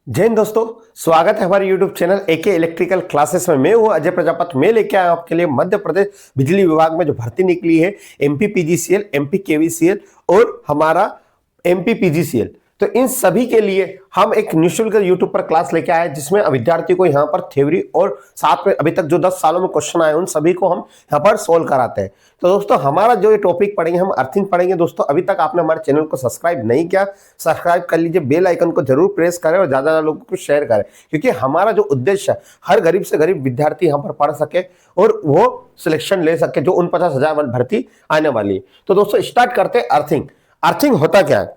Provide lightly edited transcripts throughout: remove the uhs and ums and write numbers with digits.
जय हिंद दोस्तों, स्वागत है हमारे YouTube channel AK electrical classes में। मैं हूं अजय प्रजापति। मैं लेके आया आपके लिए मध्य प्रदेश बिजली विभाग में जो भर्ती निकली है एमपी पीजीसीएल, एमपी केवीसीएल और हमारा एमपी पीजीसीएल। तो इन सभी के लिए हम एक निःशुल्क यूट्यूब पर क्लास लेके आए जिसमें विद्यार्थी को यहाँ पर थ्योरी और साथ में अभी तक जो 10 सालों में क्वेश्चन आए उन सभी को हम यहाँ पर सोल्व कराते हैं। तो दोस्तों हमारा जो ये टॉपिक पढ़ेंगे हम अर्थिंग पढ़ेंगे। दोस्तों अभी तक आपने हमारे चैनल को सब्सक्राइब नहीं किया, सब्सक्राइब कर लीजिए, बेल आइकन को जरूर प्रेस करें और ज्यादा लोगों को शेयर करें, क्योंकि हमारा जो उद्देश्य है हर गरीब से गरीब विद्यार्थी यहाँ पर पढ़ सके और वो सिलेक्शन ले सके जो 49,000 भर्ती आने वाली है। तो दोस्तों स्टार्ट करते हैं अर्थिंग। अर्थिंग होता क्या है,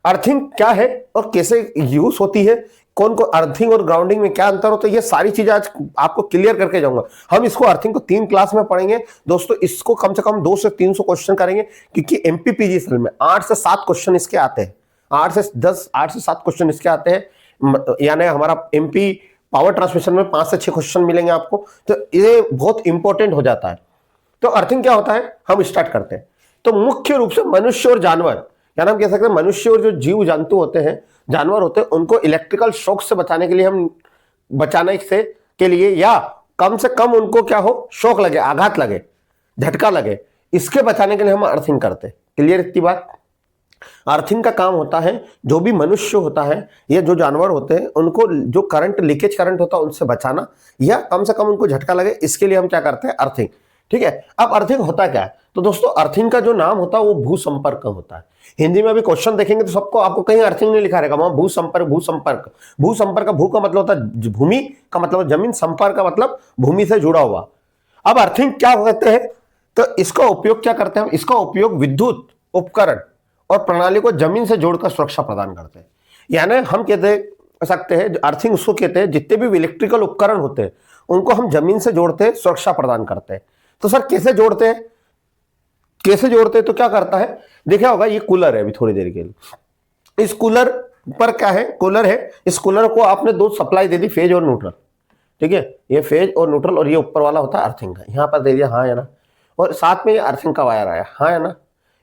अर्थिंग क्या है और कैसे यूज होती है, कौन को अर्थिंग और ग्राउंडिंग में क्या अंतर होता है, ये सारी चीजें आज आपको क्लियर करके जाऊंगा। हम इसको अर्थिंग को 3 क्लास में पढ़ेंगे दोस्तों। इसको कम से कम 200 से 300 क्वेश्चन करेंगे, क्योंकि एमपी पीजीसीएल में 8 से 7 क्वेश्चन इसके आते हैं। 8 से 7 क्वेश्चन इसके आते हैं। यानी हमारा एमपी पावर ट्रांसमिशन में 5 से 6 क्वेश्चन मिलेंगे आपको। तो ये बहुत इंपॉर्टेंट हो जाता है। तो अर्थिंग क्या होता है, हम स्टार्ट करते हैं। तो मुख्य रूप से मनुष्य और जानवर, यानी हम कह सकते हैं मनुष्य और जो जीव जंतु होते हैं, जानवर होते हैं, उनको इलेक्ट्रिकल शॉक से बचाने के लिए हम बचाने से के लिए या कम से कम उनको क्या हो, शॉक लगे, आघात लगे, झटका लगे, इसके बचाने के लिए हम अर्थिंग करते हैं। क्लियर इतनी बात। अर्थिंग का काम होता है जो भी मनुष्य होता है या जो जानवर होते हैं उनको जो करंट, लीकेज करंट होता है उनसे बचाना या कम से कम उनको झटका लगे, इसके लिए हम क्या करते हैं, अर्थिंग। ठीक है। अब अर्थिंग होता क्या है, तो दोस्तों अर्थिंग का जो नाम होता है वो भू संपर्क होता है। हिंदी में भी क्वेश्चन देखेंगे तो सबको आपको कहीं अर्थिंग नहीं लिखा रहेगा, वहां भू संपर्क, भू संपर्क। भू संपर्क, भू का मतलब होता है भूमि का मतलब जमीन, संपर्क का मतलब भूमि से जुड़ा हुआ। अब अर्थिंग क्या कहते हैं, तो इसका उपयोग क्या करते हैं हम, इसका उपयोग विद्युत उपकरण और प्रणाली को जमीन से जोड़कर सुरक्षा प्रदान करते हैं। यानी हम कहते सकते हैं अर्थिंग उसको कहते हैं जितने भी इलेक्ट्रिकल उपकरण होते हैं उनको हम जमीन से जोड़ते हैं, सुरक्षा प्रदान करते हैं। तो सर कैसे जोड़ते हैं, कैसे जोड़ते हैं, तो क्या करता है, देखा होगा ये कूलर है अभी थोड़ी देर के लिए। इस कूलर पर क्या है, कूलर है, इस कूलर को आपने 2 सप्लाई दे दी, फेज और न्यूट्रल। ठीक है, ये फेज और न्यूट्रल, और ये ऊपर वाला होता है अर्थिंग का, यहां पर दे दिया, हाँ या ना, और साथ में ये अर्थिंग का वायर आया, हाँ या ना,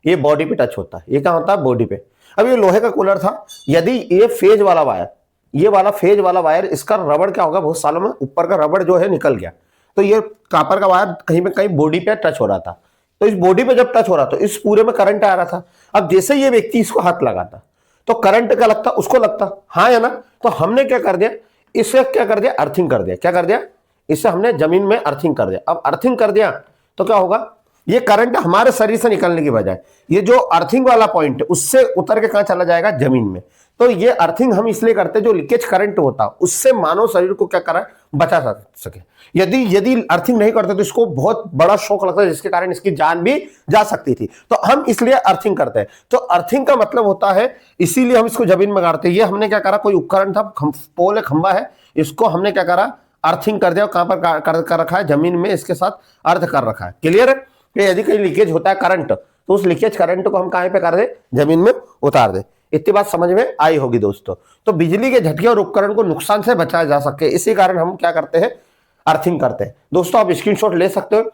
ये बॉडी पे टच होता है, ये क्या होता है, बॉडी पे। अब ये लोहे का कूलर था, यदि ये फेज वाला वायर, ये वाला फेज वाला वायर, इसका रबड़ क्या होगा, बहुत सालों में ऊपर का रबड़ जो है निकल गया, तो ये कॉपर का वायर कहीं पे कहीं बॉडी पे टच हो रहा था। तो इस बॉडी पे जब टच हो रहा था, इस पूरे में करंट आ रहा था। अब जैसे ये व्यक्ति इसको हाथ लगाता तो करंट का लगता, उसको लगता, हाँ या ना। तो हमने क्या कर दिया, इससे क्या कर दिया, अर्थिंग कर दिया। क्या कर दिया, इससे हमने जमीन में अर्थिंग कर दिया। अब अर्थिंग कर दिया तो क्या होगा, ये करंट हमारे शरीर से निकलने की बजाय ये जो अर्थिंग वाला पॉइंट है उससे उतर के कहां चला जाएगा, जमीन में। तो ये अर्थिंग हम इसलिए करते हैं जो लीकेज करंट होता उससे मानव शरीर को क्या करा, बचा सके। यदि अर्थिंग नहीं करते तो इसको बहुत बड़ा शॉक लगता है जिसके कारण इसकी जान भी जा सकती थी। तो हम इसलिए अर्थिंग करते हैं। तो अर्थिंग का मतलब होता है, इसीलिए हम इसको जमीन में गाड़ते हैं। ये हमने क्या करा, कोई उपकरण था, पोल है, खंबा है, इसको हमने क्या करा, अर्थिंग कर दिया। कहां पर कर रखा है, जमीन में इसके साथ अर्थ कर रखा है। क्लियर है कि यदि कहीं लीकेज होता है करंट तो उस लीकेज करंट को हम कहां पे कर दे, जमीन में उतार दे। इतनी बात समझ में आई होगी दोस्तों। तो बिजली के झटके और उपकरण को नुकसान से बचाया जा सके, इसी कारण हम क्या करते हैं, अर्थिंग करते हैं। दोस्तों आप स्क्रीनशॉट ले सकते हो।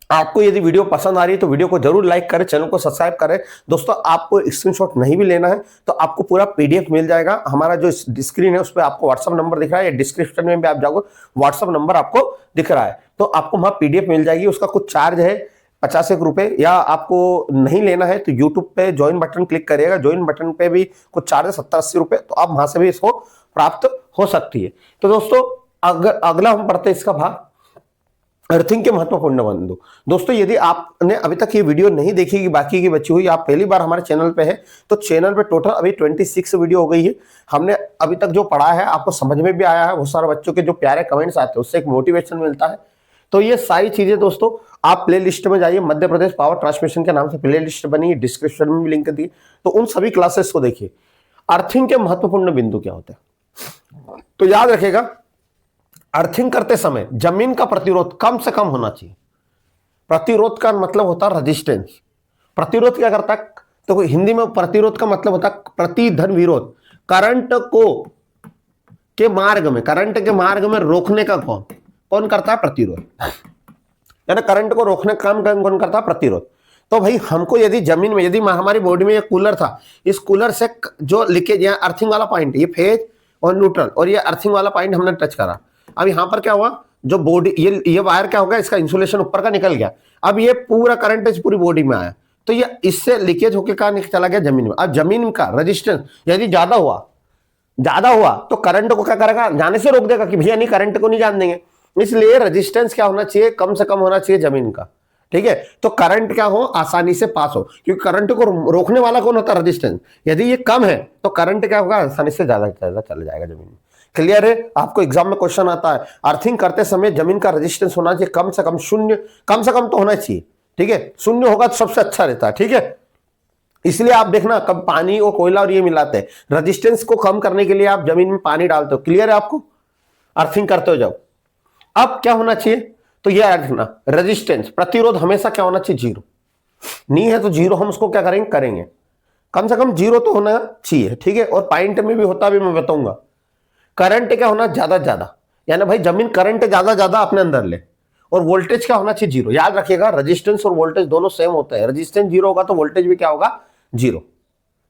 आपको यदि वीडियो पसंद आ रही है तो वीडियो को जरूर लाइक करें, चैनल को सब्सक्राइब करें। दोस्तों आपको स्क्रीनशॉट नहीं भी लेना है तो आपको पूरा पीडीएफ मिल जाएगा। हमारा जो स्क्रीन है उस पर आपको व्हाट्सअप नंबर दिख रहा है, या डिस्क्रिप्शन में भी आप जाओगे व्हाट्सअप नंबर आपको दिख रहा है, तो आपको वहां पीडीएफ मिल जाएगी। उसका कुछ चार्ज है 50 रुपए, या आपको नहीं लेना है तो यूट्यूब पे ज्वाइन बटन क्लिक करिएगा, ज्वाइन बटन पे भी कुछ चार्ज है 70-80 रुपए, तो आप वहां से भी इसको प्राप्त हो सकती है। तो दोस्तों अगर अगला हम पढ़ते हैं इसका भाग, अर्थिंग के महत्वपूर्ण बिंदु। दोस्तों यदि आपने अभी तक ये वीडियो नहीं देखी, बाकी की बची हुई, आप पहली बार हमारे चैनल पे है तो चैनल पे टोटल अभी 26 वीडियो हो गई है। हमने अभी तक जो पढ़ा है आपको समझ में भी आया है, बहुत सारे बच्चों के जो प्यारे कमेंट्स आते हैं उससे एक मोटिवेशन मिलता है। तो ये सारी चीजें दोस्तों आप प्ले लिस्ट में जाइए, मध्य प्रदेश पावर ट्रांसमिशन के नाम से प्ले लिस्ट बनी है, डिस्क्रिप्शन में भी लिंक दी, तो उन सभी क्लासेस को देखिए। अर्थिंग के महत्वपूर्ण बिंदु क्या होते हैं, तो याद रखिएगा, अर्थिंग करते समय जमीन का प्रतिरोध कम से कम होना चाहिए। प्रतिरोध का मतलब होता है रेजिस्टेंस। प्रतिरोध क्या करता है, तो हिंदी में प्रतिरोध का मतलब होता है प्रतिधन विरोध। करंट के मार्ग में रोकने का कौन करता है, प्रतिरोध। यानी करंट को रोकने का काम कौन करता है, प्रतिरोध। तो भाई हमको यदि जमीन में, यदि हमारी बॉडी में ये कूलर था, इस कूलर से जो लीकेज, यहाँ अर्थिंग वाला पॉइंट, ये फेज और न्यूट्रल, और ये अर्थिंग वाला पॉइंट हमने टच करा। अब यहाँ पर क्या हुआ, जो बॉडी ये वायर क्या होगा, इसका इंसुलेशन ऊपर का निकल गया, अब ये पूरा करंट इस पूरी बॉडी में आया, तो ये इससे लीकेज होकर कहाँ चला गया, जमीन में। अब जमीन का रेजिस्टेंस यदि ज्यादा हुआ तो करंट को क्या करेगा, जाने से रोक देगा कि भैया नहीं, करंट को नहीं जान देंगे। इसलिए रेजिस्टेंस क्या होना चाहिए, कम से कम होना चाहिए जमीन का, ठीक है। तो करंट क्या हो, आसानी से पास हो, क्योंकि करंट को रोकने वाला कौन होता है, रेजिस्टेंस। यदि ये कम है तो करंट क्या होगा, आसानी से ज्यादा चला जाएगा जमीन में। क्लियर है? आपको एग्जाम में क्वेश्चन आता है, अर्थिंग करते समय जमीन का रेजिस्टेंस होना चाहिए कम से कम शून्य, कम से कम तो होना चाहिए, ठीक है। शून्य होगा तो सबसे अच्छा रहता है, ठीक है। इसलिए आप देखना, कब पानी और कोयला और ये मिलाते हैं, रेजिस्टेंस को कम करने के लिए आप जमीन में पानी डालते हो। क्लियर है आपको, अर्थिंग करते हो जब। अब क्या होना चाहिए, तो ये याद रखना, रेजिस्टेंस प्रतिरोध हमेशा क्या होना चाहिए, जीरो। नहीं है तो जीरो, हम उसको क्या करेंगे कम से कम जीरो तो होना चाहिए, ठीक है। और पॉइंट में भी होता भी मैं बताऊंगा। करंट क्या होना, ज्यादा, यानी भाई जमीन करंट ज्यादा अपने अंदर ले, और वोल्टेज क्या होना चाहिए, जीरो। याद रखिएगा, रेजिस्टेंस और वोल्टेज दोनों सेम होते हैं। रेजिस्टेंस जीरो होगा तो वोल्टेज भी क्या होगा, जीरो।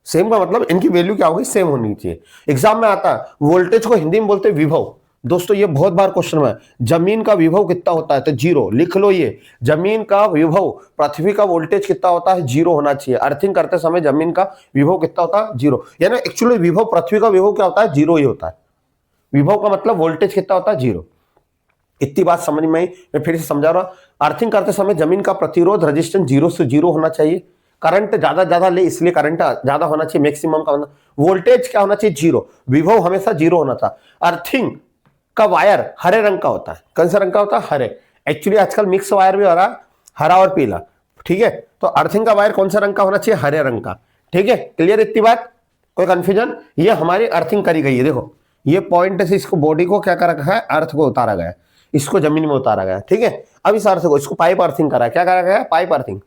सेम का मतलब इनकी वैल्यू क्या होगी, सेम होनी चाहिए। एग्जाम में आता है, वोल्टेज को हिंदी में बोलते हैं विभव। दोस्तों ये बहुत बार क्वेश्चन में, जमीन का विभव कितना होता है, तो जीरो। लिख लो ये, जमीन का विभव, पृथ्वी का वोल्टेज कितना होता है, जीरो होना चाहिए। अर्थिंग करते समय जमीन का विभव कितना होता है, जीरो। यानी एक्चुअली विभव, पृथ्वी का विभव क्या होता है, जीरो ही होता है। विभव का मतलब वोल्टेज कितना होता है, जीरो। इतनी बात समझ में आई, मैं फिर से समझा रहा हूं। अर्थिंग करते समय जमीन का प्रतिरोध, रेजिस्टेंस जीरो से जीरो होना चाहिए। करंट ज्यादा ले, इसलिए करंट ज्यादा होना चाहिए, मैक्सिमम का मतलब। वोल्टेज क्या होना चाहिए, जीरो। विभव हमेशा जीरो होना था। अर्थिंग का वायर हरे रंग का होता है। कौन सा रंग का होता है, हरे। एक्चुअली आजकल मिक्स वायर भी हो रहा है, हरा और पीला, ठीक है। तो अर्थिंग का वायर कौन सा रंग का होना चाहिए, हरे रंग का, ठीक है। क्लियर इतनी बात, कोई कंफ्यूजन? ये हमारी अर्थिंग करी गई है, देखो ये पॉइंट से इसको बॉडी को क्या करा गया है, अर्थ को उतारा गया, इसको जमीन में उतारा गया, ठीक है। अब इस अर्थ को, इसको पाइप अर्थिंग करा, क्या करा गया, पाइप अर्थिंग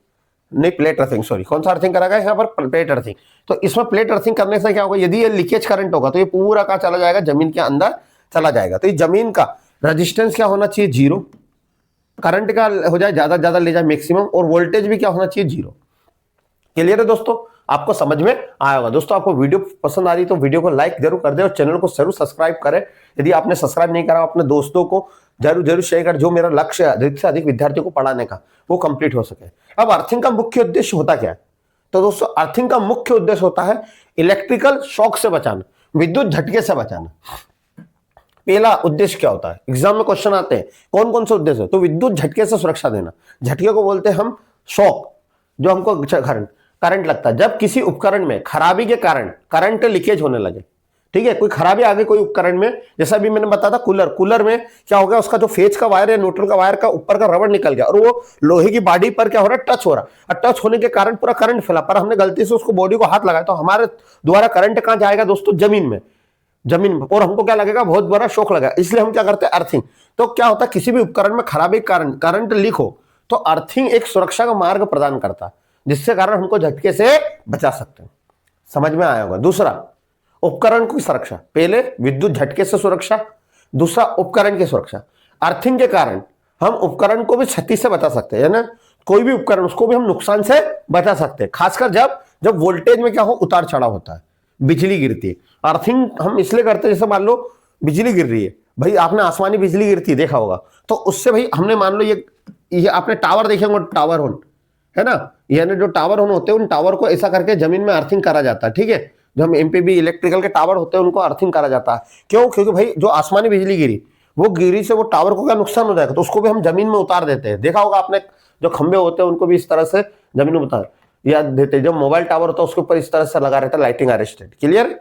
नहीं, प्लेट अर्थिंग, सॉरी। कौन सा अर्थिंग करा गया यहाँ पर, प्लेट अर्थिंग। तो इसमें प्लेट अर्थिंग करने से क्या होगा, यदि ये लीकेज करंट होगा तो ये पूरा का चला जाएगा, जमीन के अंदर चला जाएगा। तो ये जमीन का रेजिस्टेंस क्या होना चाहिए, जीरो। करंट का हो जाए ज्यादा ले जाए मैक्सिमम, और वोल्टेज भी क्या होना चाहिए, जीरो। क्लियर है दोस्तों, आपको समझ में आया होगा। दोस्तों आपको वीडियो पसंद आ रही तो वीडियो को लाइक जरूर कर दे, और चैनल को जरूर सब्सक्राइब करें। यदि आपने सब्सक्राइब नहीं करा, अपने दोस्तों को जरूर शेयर कर, जो मेरा लक्ष्य है अधिक से अधिक विद्यार्थियों को पढ़ाने का, वो कंप्लीट हो सके। अब अर्थिंग का मुख्य उद्देश्य होता क्या है, तो दोस्तों अर्थिंग का मुख्य उद्देश्य होता है इलेक्ट्रिकल शॉक से बचाना, विद्युत झटके से बचाना। पहला उद्देश्य क्या होता है, एग्जाम में क्वेश्चन आते हैं, कौन कौन से उद्देश्य, तो विद्युत झटके से सुरक्षा देना। झटके को बोलते हैं हम शॉक, जो हमको करंट लगता है जब किसी उपकरण में खराबी के कारण करंट लीकेज होने लगे, ठीक है। कोई खराबी आ गई कोई उपकरण में, जैसा भी मैंने बताया था, कूलर में क्या हो गया, उसका जो फेज का वायर है, न्यूट्रल का वायर का ऊपर का रबड़ निकल गया, और वो लोहे की बॉडी पर क्या हो रहा है, टच हो रहा है, और टच होने के कारण पूरा करंट फैला, पर हमने गलती से उसको बॉडी को हाथ लगाया, तो हमारे द्वारा करंट कहां जाएगा दोस्तों, जमीन में, और हमको क्या लगेगा, बहुत बड़ा शॉक लगा। इसलिए हम क्या करते हैं, अर्थिंग। तो क्या होता है, किसी भी उपकरण में खराबी के कारण करंट लीक हो तो अर्थिंग एक सुरक्षा का मार्ग प्रदान करता है, जिससे कारण हमको झटके से बचा सकते हैं। समझ में आया होगा। दूसरा, उपकरण की सुरक्षा, पहले विद्युत झटके से सुरक्षा, दूसरा उपकरण की सुरक्षा। अर्थिंग के कारण हम उपकरण को भी क्षति से बचा सकते हैं, ना कोई भी उपकरण, उसको भी हम नुकसान से बचा सकते हैं, खासकर जब वोल्टेज में क्या हो, उतार चढ़ाव होता है, बिजली गिरती है। अर्थिंग हम इसलिए करते हैं, जैसे मान लो बिजली गिर रही है, भाई आपने आसमानी बिजली गिरती है देखा होगा, तो उससे भाई हमने मान लो ये आपने टावर देखे होंगे, टावर होन है ना, यानी जो टावर होन होते हैं, उन टावर को ऐसा करके जमीन में अर्थिंग करा जाता है, ठीक है। जो हम एमपीबी इलेक्ट्रिकल के टावर होते हैं, उनको अर्थिंग करा जाता है। क्यों, क्योंकि भाई जो आसमानी बिजली गिरी, वो गिरी से वो टावर को क्या नुकसान हो जाएगा, तो उसको भी हम जमीन में उतार देते हैं। देखा होगा आपने, जो खंबे होते हैं उनको भी इस तरह से जमीन में उतार याद देते हैं। जो मोबाइल टावर होता है उसके ऊपर इस तरह से लगा रहता है, लाइटिंग अरेस्टेड। क्लियर,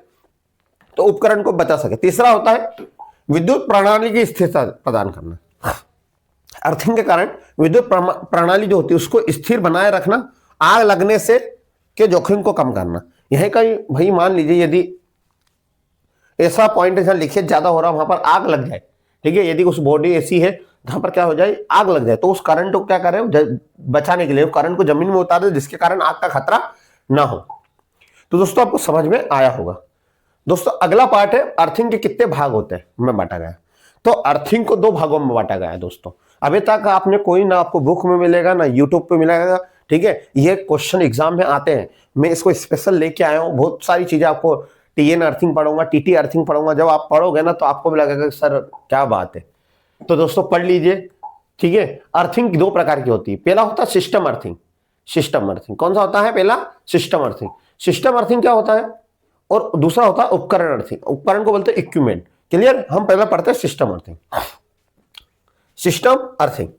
तो उपकरण को बचा सके। तीसरा होता है विद्युत प्रणाली की स्थिरता प्रदान करना। अर्थिंग के कारण विद्युत प्रणाली जो होती है उसको स्थिर बनाए रखना, आग लगने से के जोखिम को कम करना। यही कहीं भाई मान लीजिए यदि ऐसा पॉइंट है जहां लीकेज ज्यादा हो रहा है, वहां पर आग लग जाए, ठीक है, यदि उस बॉडी ऐसी है जहां पर क्या हो जाए, आग लग जाए, तो उस करंट को क्या करें, बचाने के लिए करंट को जमीन में उतार दे, जिसके कारण आग का खतरा ना हो। तो दोस्तों आपको समझ में आया होगा। दोस्तों अगला पार्ट है अर्थिंग के कितने भाग होते हैं, में बांटा गया। तो अर्थिंग को 2 भागों में बांटा गया है दोस्तों। अभी तक आपने कोई ना आपको बुक में मिलेगा ना यूट्यूब पे मिलेगा, ठीक है। ये क्वेश्चन एग्जाम में आते हैं, मैं इसको स्पेशल लेके आया हूं, बहुत सारी चीजें आपको TN अर्थिंग पढ़ूंगा, TT अर्थिंग पढ़ूंगा। जब आप पढ़ोगे ना तो आपको भी लगेगा कि सर क्या बात है। तो दोस्तों पढ़ लीजिए, ठीक है। अर्थिंग दो प्रकार की होती है। पहला होता है सिस्टम अर्थिंग। सिस्टम अर्थिंग कौन सा होता है? पहला सिस्टम अर्थिंग। सिस्टम अर्थिंग क्या होता है? और दूसरा होता है उपकरण अर्थिंग। उपकरण को बोलते हैं इक्विपमेंट। क्लियर? हम पहले पढ़ते हैं सिस्टम अर्थिंग। सिस्टम अर्थिंग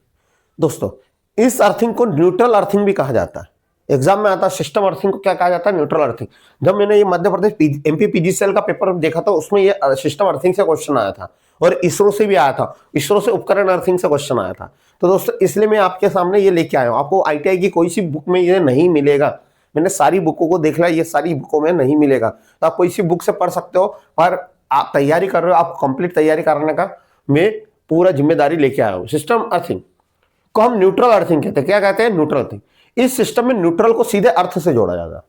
दोस्तों, इस अर्थिंग को न्यूट्रल अर्थिंग भी कहा जाता है। एग्जाम में आता है सिस्टम अर्थिंग को क्या कहा जाता है? Neutral earthing. जब मैंने ये मध्य प्रदेश MP PGCL का पेपर देखा था उसमें ये सिस्टम अर्थिंग से क्वेश्चन आया था, और इसरो से भी आया था। इसरो से उपकरण अर्थिंग से क्वेश्चन आया था। तो दोस्तों इसलिए मैं आपके सामने ये लेके आया हूं। आपको ITI की कोई सी बुक में ये नहीं मिलेगा। मैंने सारी बुकों को देख लिया, ये सारी बुकों में नहीं मिलेगा। तो आप कोई सी बुक से पढ़ सकते हो, पर आप तैयारी कर रहे हो, आप कंप्लीट तैयारी करने का मैं पूरा जिम्मेदारी लेके आया हूं। सिस्टम अर्थिंग को हम न्यूट्रल अर्थिंग कहते हैं। क्या कहते हैं? Neutral earthing. इस सिस्टम में न्यूट्रल को सीधे अर्थ से जोड़ा जाता है।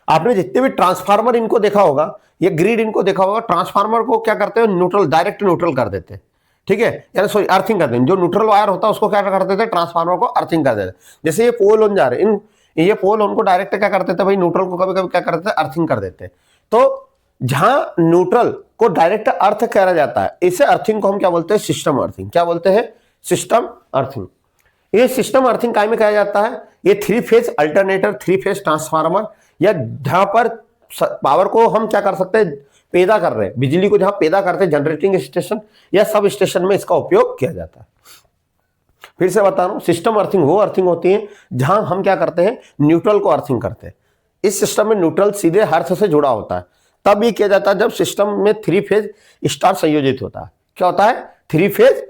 आपने जितने भी ट्रांसफार्मर इनको देखा होगा, ये ग्रिड इनको देखा होगा, ट्रांसफार्मर को क्या करते हैं? न्यूट्रल, डायरेक्ट न्यूट्रल कर देते हैं, ठीक है, यानी सॉरी अर्थिंग कर देते हैं। जो न्यूट्रल वायर होता है उसको क्या कर देते हैं? ट्रांसफार्मर को अर्थिंग कर देते हैं। जैसे ये पोल ऑन जा रहे हैं, ये पोल उनको डायरेक्ट क्या करते थे भाई? न्यूट्रल को कभी कभी क्या करते थे? अर्थिंग कर देते हैं। तो जहां न्यूट्रल को डायरेक्ट अर्थ करा जाता है, इसे अर्थिंग को हम क्या बोलते हैं? System earthing. क्या बोलते हैं? System earthing. ये सिस्टम अर्थिंग काय में कहा जाता है? ये 3 फेज अल्टरनेटर, 3 फेज ट्रांसफार्मर, या जहां पर पावर को हम क्या कर सकते हैं? पैदा कर रहे हैं, बिजली को जहां पैदा करते हैं, जनरेटिंग स्टेशन या सब स्टेशन में इसका उपयोग किया जाता है। फिर से बता रहा हूं, सिस्टम अर्थिंग वो अर्थिंग होती है जहां हम क्या करते हैं? न्यूट्रल को अर्थिंग करते हैं। इस सिस्टम में न्यूट्रल सीधे अर्थ से जुड़ा होता है। तब ये किया जाता है जब सिस्टम में 3 फेज स्टार संयोजित होता है। क्या होता है? 3 फेज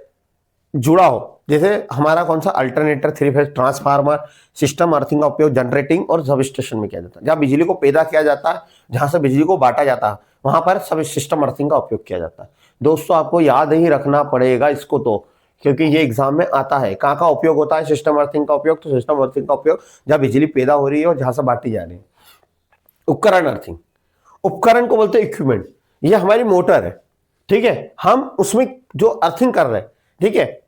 जुड़ा हो। जैसे हमारा कौन सा? Alternator, 3 phase transformer. System earthing का उपयोग जनरेटिंग और सब स्टेशन में किया जाता है। जहां बिजली को पैदा किया जाता है, जहां से बिजली को बांटा जाता है, वहां पर सब सिस्टम अर्थिंग का उपयोग किया जाता है। दोस्तों आपको याद ही रखना पड़ेगा इसको, तो क्योंकि ये एग्जाम में आता है। कहाँ का उपयोग होता है सिस्टम अर्थिंग का उपयोग? तो सिस्टम अर्थिंग का उपयोग जहां बिजली पैदा हो रही है और जहां से बांटी जा रही है। उपकरण अर्थिंग, उपकरण को बोलते हैं इक्विपमेंट। ये हमारी मोटर है, ठीक है, हम उसमें जो अर्थिंग कर रहे हैं, ठीक है,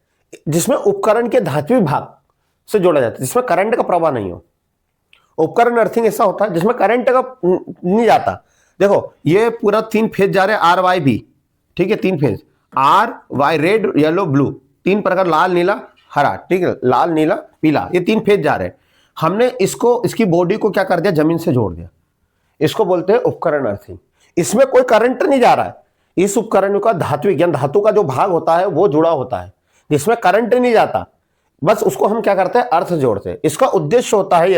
जिसमें उपकरण के धात्विक भाग से जोड़ा जाता है, जिसमें करंट का प्रवाह नहीं हो। उपकरण अर्थिंग ऐसा होता है जिसमें करंट का नहीं जाता। देखो ये पूरा 3 फेज जा रहे हैं, RYB, ठीक है, 3 phase RY, red yellow blue, 3 प्रकार, लाल नीला हरा, ठीक है, लाल नीला पीला, ये 3 फेज जा रहे हैं। हमने इसको, इसकी बॉडी को क्या कर दिया? जमीन से जोड़ दिया। इसको बोलते हैं उपकरण अर्थिंग। इसमें कोई करंट नहीं जा रहा है। इस उपकरण का धात्विक ज्ञान, धातु का जो भाग होता है वो जुड़ा होता है, जिसमें करंट नहीं जाता। बस उसको हम क्या करते हैं? अर्थ जोड़ते हैं। इसका उद्देश्य होता है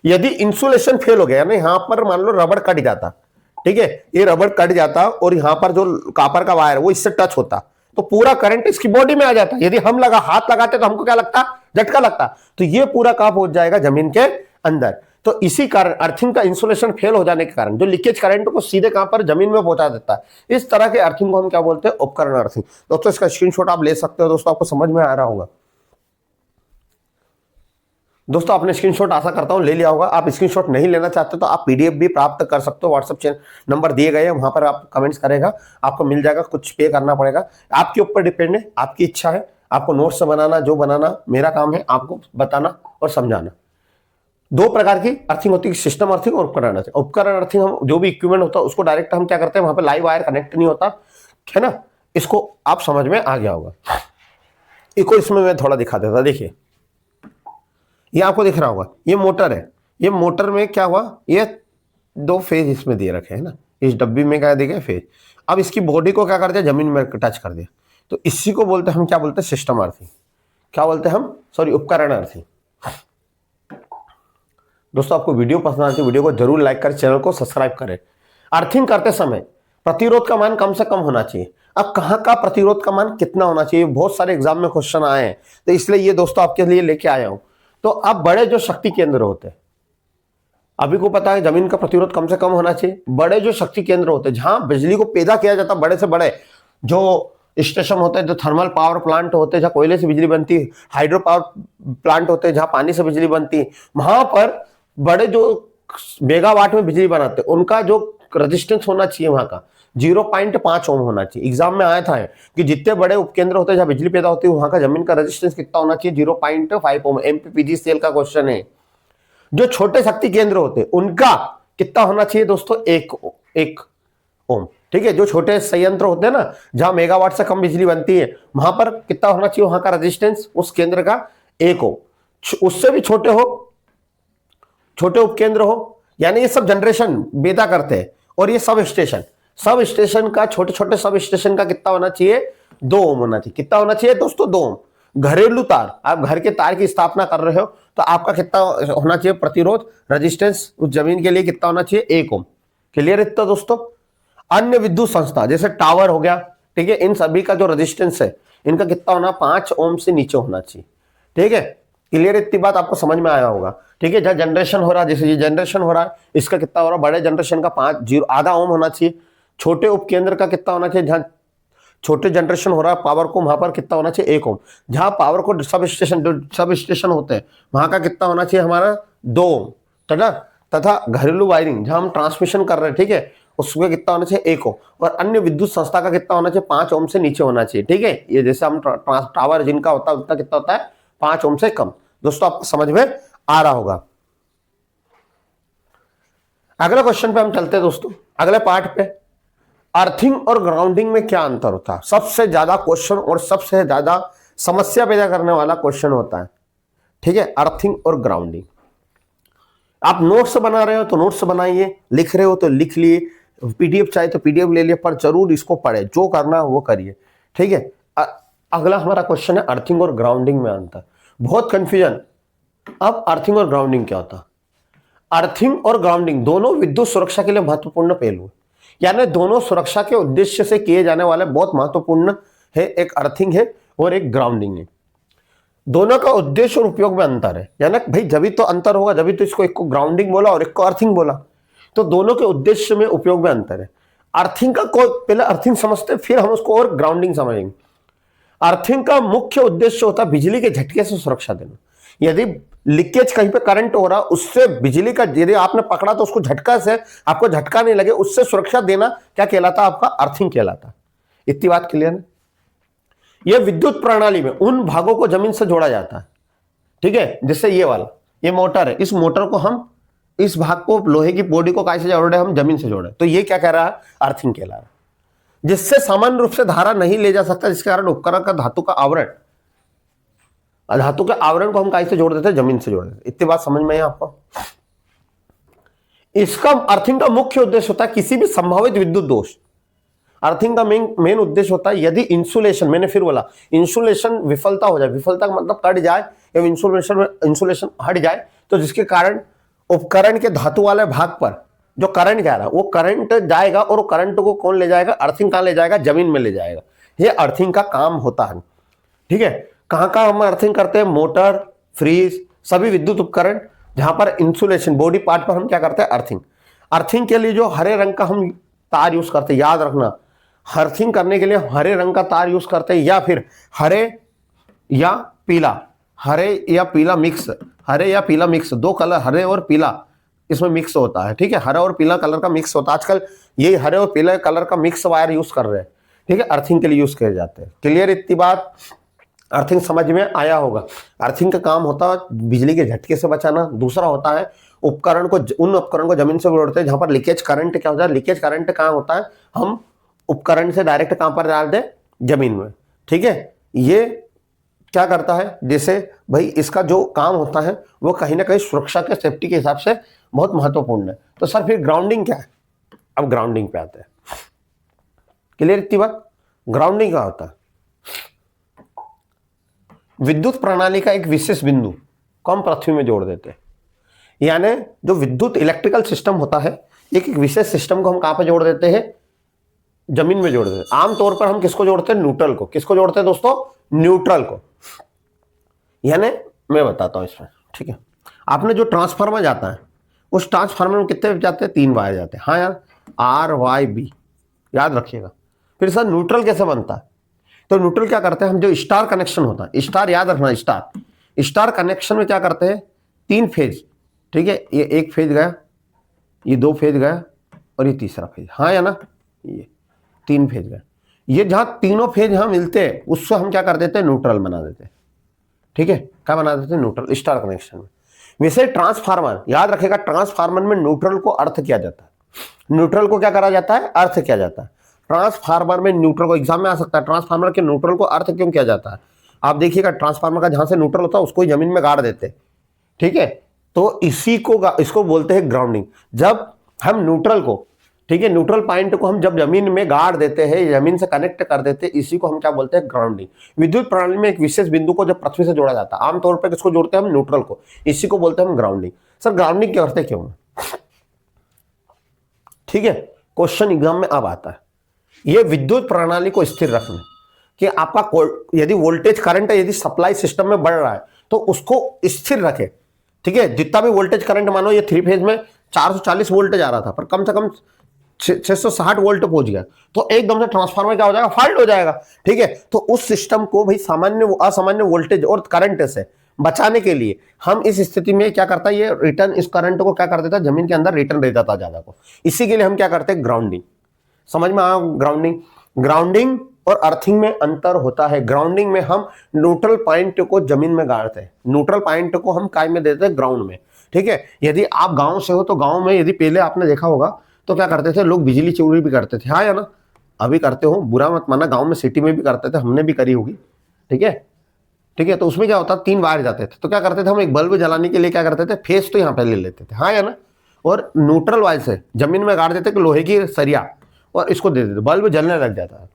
यदि इंसुलेशन फेल हो गया, यानी यहां पर मान लो रबड़ कट जाता, ठीक है, ये रबड़ कट जाता और यहां पर जो कॉपर का वायर वो इससे टच होता, तो पूरा करंट इसकी बॉडी में आ जाता। यदि हम हाथ लगाते तो हमको क्या लगता? झटका लगता। तो ये पूरा कहाँ पहुंच जाएगा? जमीन के अंदर। तो इसी कारण अर्थिंग का इंसुलेशन फेल हो जाने के कारण जो लीकेज करंट को सीधे कहां पर? जमीन में पहुंचा देता है। इस तरह के अर्थिंग को हम क्या बोलते हैं? उपकरण अर्थिंग। दोस्तों इसका स्क्रीनशॉट आप ले सकते हो। दोस्तों आपको समझ में आ रहा होगा। दोस्तों आपने स्क्रीनशॉट आशा करता हूं ले लिया होगा। आप स्क्रीनशॉट नहीं लेना चाहते तो आप PDF भी प्राप्त कर सकते हो। व्हाट्सएप चैनल नंबर दिए गए हैं, वहां पर आप कमेंट्स करेगा, आपको मिल जाएगा। कुछ पे करना पड़ेगा, आपके ऊपर डिपेंड है, आपकी इच्छा है। आपको नोट्स बनाना, जो बनाना, मेरा काम है आपको बताना और समझाना। 2 प्रकार की अर्थिंग होती है, सिस्टम अर्थिंग और उपकरण अर्थिंग। उपकरण अर्थिंग हम जो भी इक्विपमेंट होता है उसको डायरेक्ट हम क्या करते हैं? वहां पे लाइव वायर कनेक्ट नहीं होता, है ना। इसको आप समझ में आ गया होगा। इसमें मैं थोड़ा दिखा देता। देखिए ये आपको दिख रहा होगा, ये मोटर है। ये मोटर में क्या हुआ? ये 2 फेज इसमें दे रखे हैं ना, इस डब्बी में क्या देखे? फेज। अब इसकी बॉडी को क्या कर दिया? जमीन में टच कर दिया। तो इसी को बोलते हैं हम, क्या बोलते हैं? System earthing. क्या बोलते हैं हम? सॉरी, उपकरण अर्थिंग। दोस्तों आपको वीडियो पसंद आती है, वीडियो को जरूर लाइक करें, चैनल को सब्सक्राइब करें। अर्थिंग करते समय प्रतिरोध का मान कम से कम होना चाहिए। अब कहां का प्रतिरोध का मान कितना होना चाहिए? बहुत सारे एग्जाम में क्वेश्चन आए हैं, तो इसलिए ये दोस्तों आपके लिए लेके आया हूं। तो अब बड़े जो शक्ति केंद्र होते हैं, अभी को पता है जमीन का प्रतिरोध कम से कम होना चाहिए। बड़े जो शक्ति केंद्र होते हैं जहां बिजली को पैदा किया जाता है, बड़े से बड़े जो स्टेशन होते हैं, जो थर्मल पावर प्लांट होते हैं जहां कोयले से बिजली बनती है, हाइड्रो पावर प्लांट होते हैं जहां पानी से बिजली बनती है, वहां पर बड़े जो मेगावाट में बिजली बनाते हैं उनका जो रेजिस्टेंस होना चाहिए वहां का 0.5 ओम होना चाहिए। एग्जाम में आया था कि जितने बड़े उपकेंद्र होते हैं जहां बिजली पैदा होती है वहां का जमीन का रेजिस्टेंस कितना होना चाहिए? 0.5 ओम। MP PGCL का क्वेश्चन है। जो छोटे शक्ति केंद्र होते हैं उनका कितना होना चाहिए दोस्तों, 1 ओम। ठीक है, जो छोटे संयंत्र होते हैं ना, जहां मेगावाट से कम बिजली बनती है, वहां पर कितना होना चाहिए, वहां का रेजिस्टेंस उस केंद्र का 1 ओम। उससे भी छोटे हो, छोटे उपकेंद्र हो, यानी ये सब जनरेशन बेदा करते हैं। और ये सब स्टेशन का, छोटे छोटे सब स्टेशन का कितना होना चाहिए, 2 ओम होना चाहिए। कितना होना चाहिए दोस्तों, 2 ओम। घरेलू तार, आप घर के तार की स्थापना कर रहे हो तो आपका कितना होना चाहिए प्रतिरोध, रेजिस्टेंस उस जमीन के लिए कितना होना चाहिए, 1 ओम। क्लियर इतना दोस्तों। अन्य विद्युत संस्था जैसे टावर हो गया, ठीक है, इन सभी का जो रेजिस्टेंस है इनका कितना होना, 5 ओम से नीचे होना चाहिए। ठीक है, क्लियर इतनी बात आपको समझ में आया होगा। ठीक है, जहां जनरेशन हो रहा है, जैसे ये जनरेशन हो रहा है, इसका कितना हो रहा है, बड़े जनरेशन का 5 आधा ओम होना चाहिए। छोटे उपकेंद्र का कितना होना चाहिए, जहां छोटे जनरेशन हो रहा है पावर को, वहां पर कितना होना चाहिए, 1 ओम। जहां पावर को सब स्टेशन होते हैं, वहां का कितना होना चाहिए हमारा, 2 ओम। तथा घरेलू वायरिंग जहां हम ट्रांसमिशन कर रहे हैं, ठीक है, उसमें कितना होना चाहिए, 1 ओम। और अन्य विद्युत संस्था का कितना होना चाहिए, 5 ओम से नीचे होना चाहिए। ठीक है, ये जैसे हम टावर जिनका होता है उतना कितना होता है, 5 ओम से कम। दोस्तों आपको समझ में आ रहा होगा। अगले क्वेश्चन पे हम चलते हैं दोस्तों, अगले पार्ट पे। अर्थिंग और ग्राउंडिंग में क्या अंतर होता है, सबसे ज्यादा क्वेश्चन और सबसे ज्यादा समस्या पैदा करने वाला क्वेश्चन होता है। ठीक है, अर्थिंग और ग्राउंडिंग। आप नोट्स बना रहे हो तो नोट्स बनाइए, लिख रहे हो तो लिख लिए, पीडीएफ चाहे तो पीडीएफ ले लिए, पर जरूर इसको पढ़े, जो करना है वो करिए। ठीक है, अगला हमारा क्वेश्चन है अर्थिंग और ग्राउंडिंग में अंतर। बहुत कंफ्यूजन। अब अर्थिंग और ग्राउंडिंग क्या होता है? अर्थिंग और ग्राउंडिंग दोनों विद्युत सुरक्षा के लिए महत्वपूर्ण पहलू है, यानी दोनों सुरक्षा के उद्देश्य से किए जाने वाले बहुत महत्वपूर्ण है। एक अर्थिंग है और एक ग्राउंडिंग है। दोनों का उद्देश्य और उपयोग में अंतर है, यानी भाई जब भी तो अंतर होगा, जब भी तो इसको एक को ग्राउंडिंग बोला और एक को अर्थिंग बोला, तो दोनों के उद्देश्य में उपयोग में अंतर है। अर्थिंग का पहले अर्थिंग समझते, फिर हम उसको और ग्राउंडिंग समझेंगे। अर्थिंग का मुख्य उद्देश्य होता है बिजली के झटके से सुरक्षा देना। यदि लीकेज कहीं पे करंट हो रहा, उससे बिजली का, यदि आपने पकड़ा तो उसको झटका से आपको झटका नहीं लगे, उससे सुरक्षा देना क्या कहलाता, आपका अर्थिंग कहलाता। इतनी बात क्लियर है। यह विद्युत प्रणाली में उन भागों को जमीन से जोड़ा जाता है। ठीक है, जैसे ये वाला, ये मोटर है, इस मोटर को हम, इस भाग को, लोहे की बॉडी को कैसे जोड़ रहे हैं, हम जमीन से जोड़े, तो ये क्या कह रहा है, अर्थिंग कहला रहा है। जिससे सामान्य रूप से धारा नहीं ले जा सकता, जिसके कारण उपकरण का धातु का आवरण, धातु के आवरण को हम कैसे जोड़ देते हैं, जमीन से जोड़ देते। इतनी बात समझ में आई आपको। इसका अर्थिंग का मुख्य उद्देश्य होता है किसी भी संभावित विद्युत दोष। अर्थिंग का मेन उद्देश्य होता है यदि इंसुलेशन, मैंने फिर बोला, इंसुलेशन विफलता हो जाए, विफलता का मतलब कट जाए या इंसुलेशन हट जाए, तो जिसके कारण उपकरण के धातु वाले भाग पर जो करंट जा रहा है वो करंट जाएगा, और करंट को कौन ले जाएगा, अर्थिंग कहां ले जाएगा, जमीन में ले जाएगा। ये अर्थिंग का काम होता है। ठीक है, कहां कहां हम अर्थिंग करते हैं, मोटर, फ्रीज, सभी विद्युत उपकरण जहां पर इंसुलेशन बॉडी पार्ट पर हम क्या करते हैं, अर्थिंग। अर्थिंग के लिए जो हरे रंग का हम तार यूज करते हैं, याद रखना, अर्थिंग करने के लिए हरे रंग का तार यूज करते हैं, या फिर हरे या पीला, हरे या पीला मिक्स, हरे या पीला मिक्स, दो कलर हरे और पीला इसमें मिक्स होता है। ठीक है, हरा और पीला कलर का मिक्स होता है। आजकल ये हरे और पीले कलर का मिक्स वायर यूज कर रहे हैं। ठीक है, अर्थिंग के लिए यूज किए जाते हैं। क्लियर इतनी बात, अर्थिंग समझ में आया होगा। अर्थिंग का काम होता है बिजली के झटके से बचाना। दूसरा होता है उपकरण को, उन उपकरण को जमीन से जोड़ते हैं जहां पर लीकेज करंट क्या होता है, लीकेज करंट कहां होता है, हम उपकरण से डायरेक्ट कहां पर डाल दे, जमीन में। ठीक है, ये क्या करता है, जैसे भाई इसका जो काम होता है वो कहीं ना कहीं सुरक्षा के, सेफ्टी के हिसाब से बहुत महत्वपूर्ण है। तो सर फिर ग्राउंडिंग क्या है? अब ग्राउंडिंग पे आते हैं। क्लियर इतनी बात। ग्राउंडिंग क्या होता है, विद्युत प्रणाली का एक विशेष बिंदु को हम पृथ्वी में जोड़ देते हैं। यानी जो विद्युत इलेक्ट्रिकल सिस्टम होता है, एक विशेष सिस्टम को हम कहां पर जोड़ देते हैं, जमीन में जोड़ देते हैं। आमतौर पर हम किसको जोड़ते हैं, न्यूट्रल को। किसको जोड़ते हैं दोस्तों, न्यूट्रल को। यानी मैं बताता हूं इसमें। ठीक है, आपने जो ट्रांसफार्मर जाता है, उस ट्रांसफार्मर में कितने जाते हैं, 3 वायर जाते हैं। हाँ यार, आर वाई बी याद रखिएगा। फिर सर न्यूट्रल कैसे बनता है, तो न्यूट्रल क्या करते हैं हम, जो स्टार कनेक्शन होता है, स्टार याद रखना, स्टार कनेक्शन में क्या करते हैं, 3 फेज। ठीक है, ये 1 फेज गया, ये 2 फेज गया, और ये तीसरा फेज। हाँ या ना, ये 3 फेज गया। ये जहां तीनों फेज यहां मिलते हैं, उससे हम क्या कर देते हैं, न्यूट्रल बना देते हैं। ठीक है, क्या बना देते हैं, न्यूट्रल, स्टार कनेक्शन में। वैसे ट्रांसफार्मर याद रखेगा, ट्रांसफार्मर में न्यूट्रल को अर्थ किया जाता है। न्यूट्रल को क्या करा जाता है? अर्थ किया जाता है। ट्रांसफार्मर में न्यूट्रल को एग्जाम में आ सकता है, ट्रांसफार्मर के न्यूट्रल को अर्थ क्यों किया जाता है? आप देखिएगा ट्रांसफार्मर का जहां से न्यूट्रल होता है उसको ही जमीन में गाड़ देते, ठीक है, तो इसको बोलते हैं ग्राउंडिंग। जब हम न्यूट्रल को, ठीक है, न्यूट्रल पॉइंट को हम जब जमीन में गाड़ देते हैं, जमीन से कनेक्ट कर देते हैं, इसी को हम क्या बोलते हैं? ग्राउंडिंग। विद्युत प्रणाली में एक विशेष बिंदु को जब पृथ्वी से जोड़ा जाता है, आमतौर पर किसको जोड़ते हैं हम? न्यूट्रल को, इसी को बोलते हैं हम ग्राउंडिंग। सर ग्राउंडिंग क्या करते क्यों? ठीक है, क्वेश्चन एग्जाम में अब आता है। यह विद्युत प्रणाली को स्थिर रखना, कि आपका यदि वोल्टेज करंट है, यदि सप्लाई सिस्टम में बढ़ रहा है तो उसको स्थिर रखे, ठीक है। जितना भी वोल्टेज करंट, मानो ये 3 फेज में 440 वोल्टेज आ रहा था, पर कम से कम 660 वोल्ट पहुंच गया, तो एकदम से ट्रांसफार्मर क्या हो जाएगा? फॉल्ट हो जाएगा, ठीक है। तो उस सिस्टम को भाई सामान्य असामान्य वोल्टेज और करंट से बचाने के लिए हम इस स्थिति में क्या करता है? ये रिटर्न, इस करंट को क्या कर देता है? जमीन के अंदर रिटर्न दे देता ज्यादा को। इसी के लिए हम क्या करते हैं? ग्राउंडिंग। समझ में आया? ग्राउंडिंग और अर्थिंग में अंतर होता है। ग्राउंडिंग में हम न्यूट्रल पॉइंट को जमीन में गाड़ते हैं, न्यूट्रल पॉइंट को हम काय में देते हैं? ग्राउंड में, ठीक है। यदि आप गांव से हो तो गांव में यदि पहले आपने देखा होगा तो क्या करते थे लोग? बिजली चोरी भी करते थे, हाँ या ना? अभी करते हो, बुरा मत माना, गांव में सिटी में भी करते थे, हमने भी करी होगी, ठीक है, ठीक है। तो उसमें क्या होता? 3 वायर जाते थे, तो क्या करते थे हम? एक बल्ब जलाने के लिए क्या करते थे? फेस तो यहाँ पे ले लेते थे, हाँ या ना? और न्यूट्रल वायर से जमीन में गाड़ देते कि लोहे की सरिया, और इसको दे देते, बल्ब जलने लग जाता है।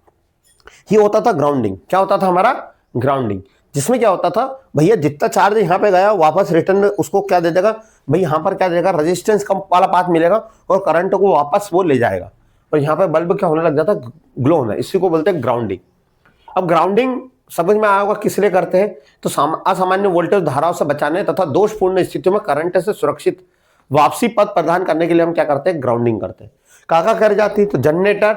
ये होता था ग्राउंडिंग। क्या होता था हमारा? ग्राउंडिंग। जिसमें क्या होता था भैया, जितना चार्ज यहाँ पे गया वापस रिटर्न उसको क्या दे देगा भाई? यहाँ पर क्या देगा? रेजिस्टेंस कम वाला पाथ मिलेगा और करंट को वापस वो ले जाएगा, और यहाँ पे बल्ब क्या होने लग जाता? ग्लो होना। इसी को बोलते हैं ग्राउंडिंग। अब ग्राउंडिंग समझ में आया होगा किस लिए करते हैं? तो असामान्य वोल्टेज धाराओं से बचाने तथा दोषपूर्ण स्थितियों में करंट से सुरक्षित वापसी पथ प्रदान करने के लिए हम क्या करते हैं? ग्राउंडिंग करते हैं। काका कर जाती है तो जनरेटर,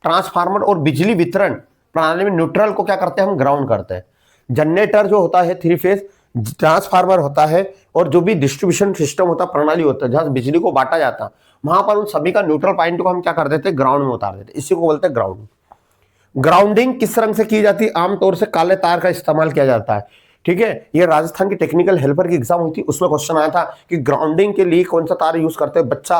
ट्रांसफार्मर और बिजली वितरण प्रणाली में न्यूट्रल को क्या करते हैं? हम ग्राउंड करते हैं। जनरेटर जो होता है 3 फेज, ट्रांसफार्मर होता है, और जो भी डिस्ट्रीब्यूशन सिस्टम होता है, प्रणाली होता है जहां बिजली को बांटा जाता है, वहां पर उन सभी का न्यूट्रल पॉइंट को हम क्या कर देते हैं? ग्राउंड में उतार देते हैं। इसी को बोलते हैं ग्राउंड। ग्राउंडिंग किस रंग से की जाती है? आमतौर से काले तार का इस्तेमाल किया जाता है, ठीक है। ये राजस्थान की टेक्निकल हेल्पर की एग्जाम हुई थी, उसमें क्वेश्चन आया था कि ग्राउंडिंग के लिए कौन सा तार यूज करते हैं? बच्चा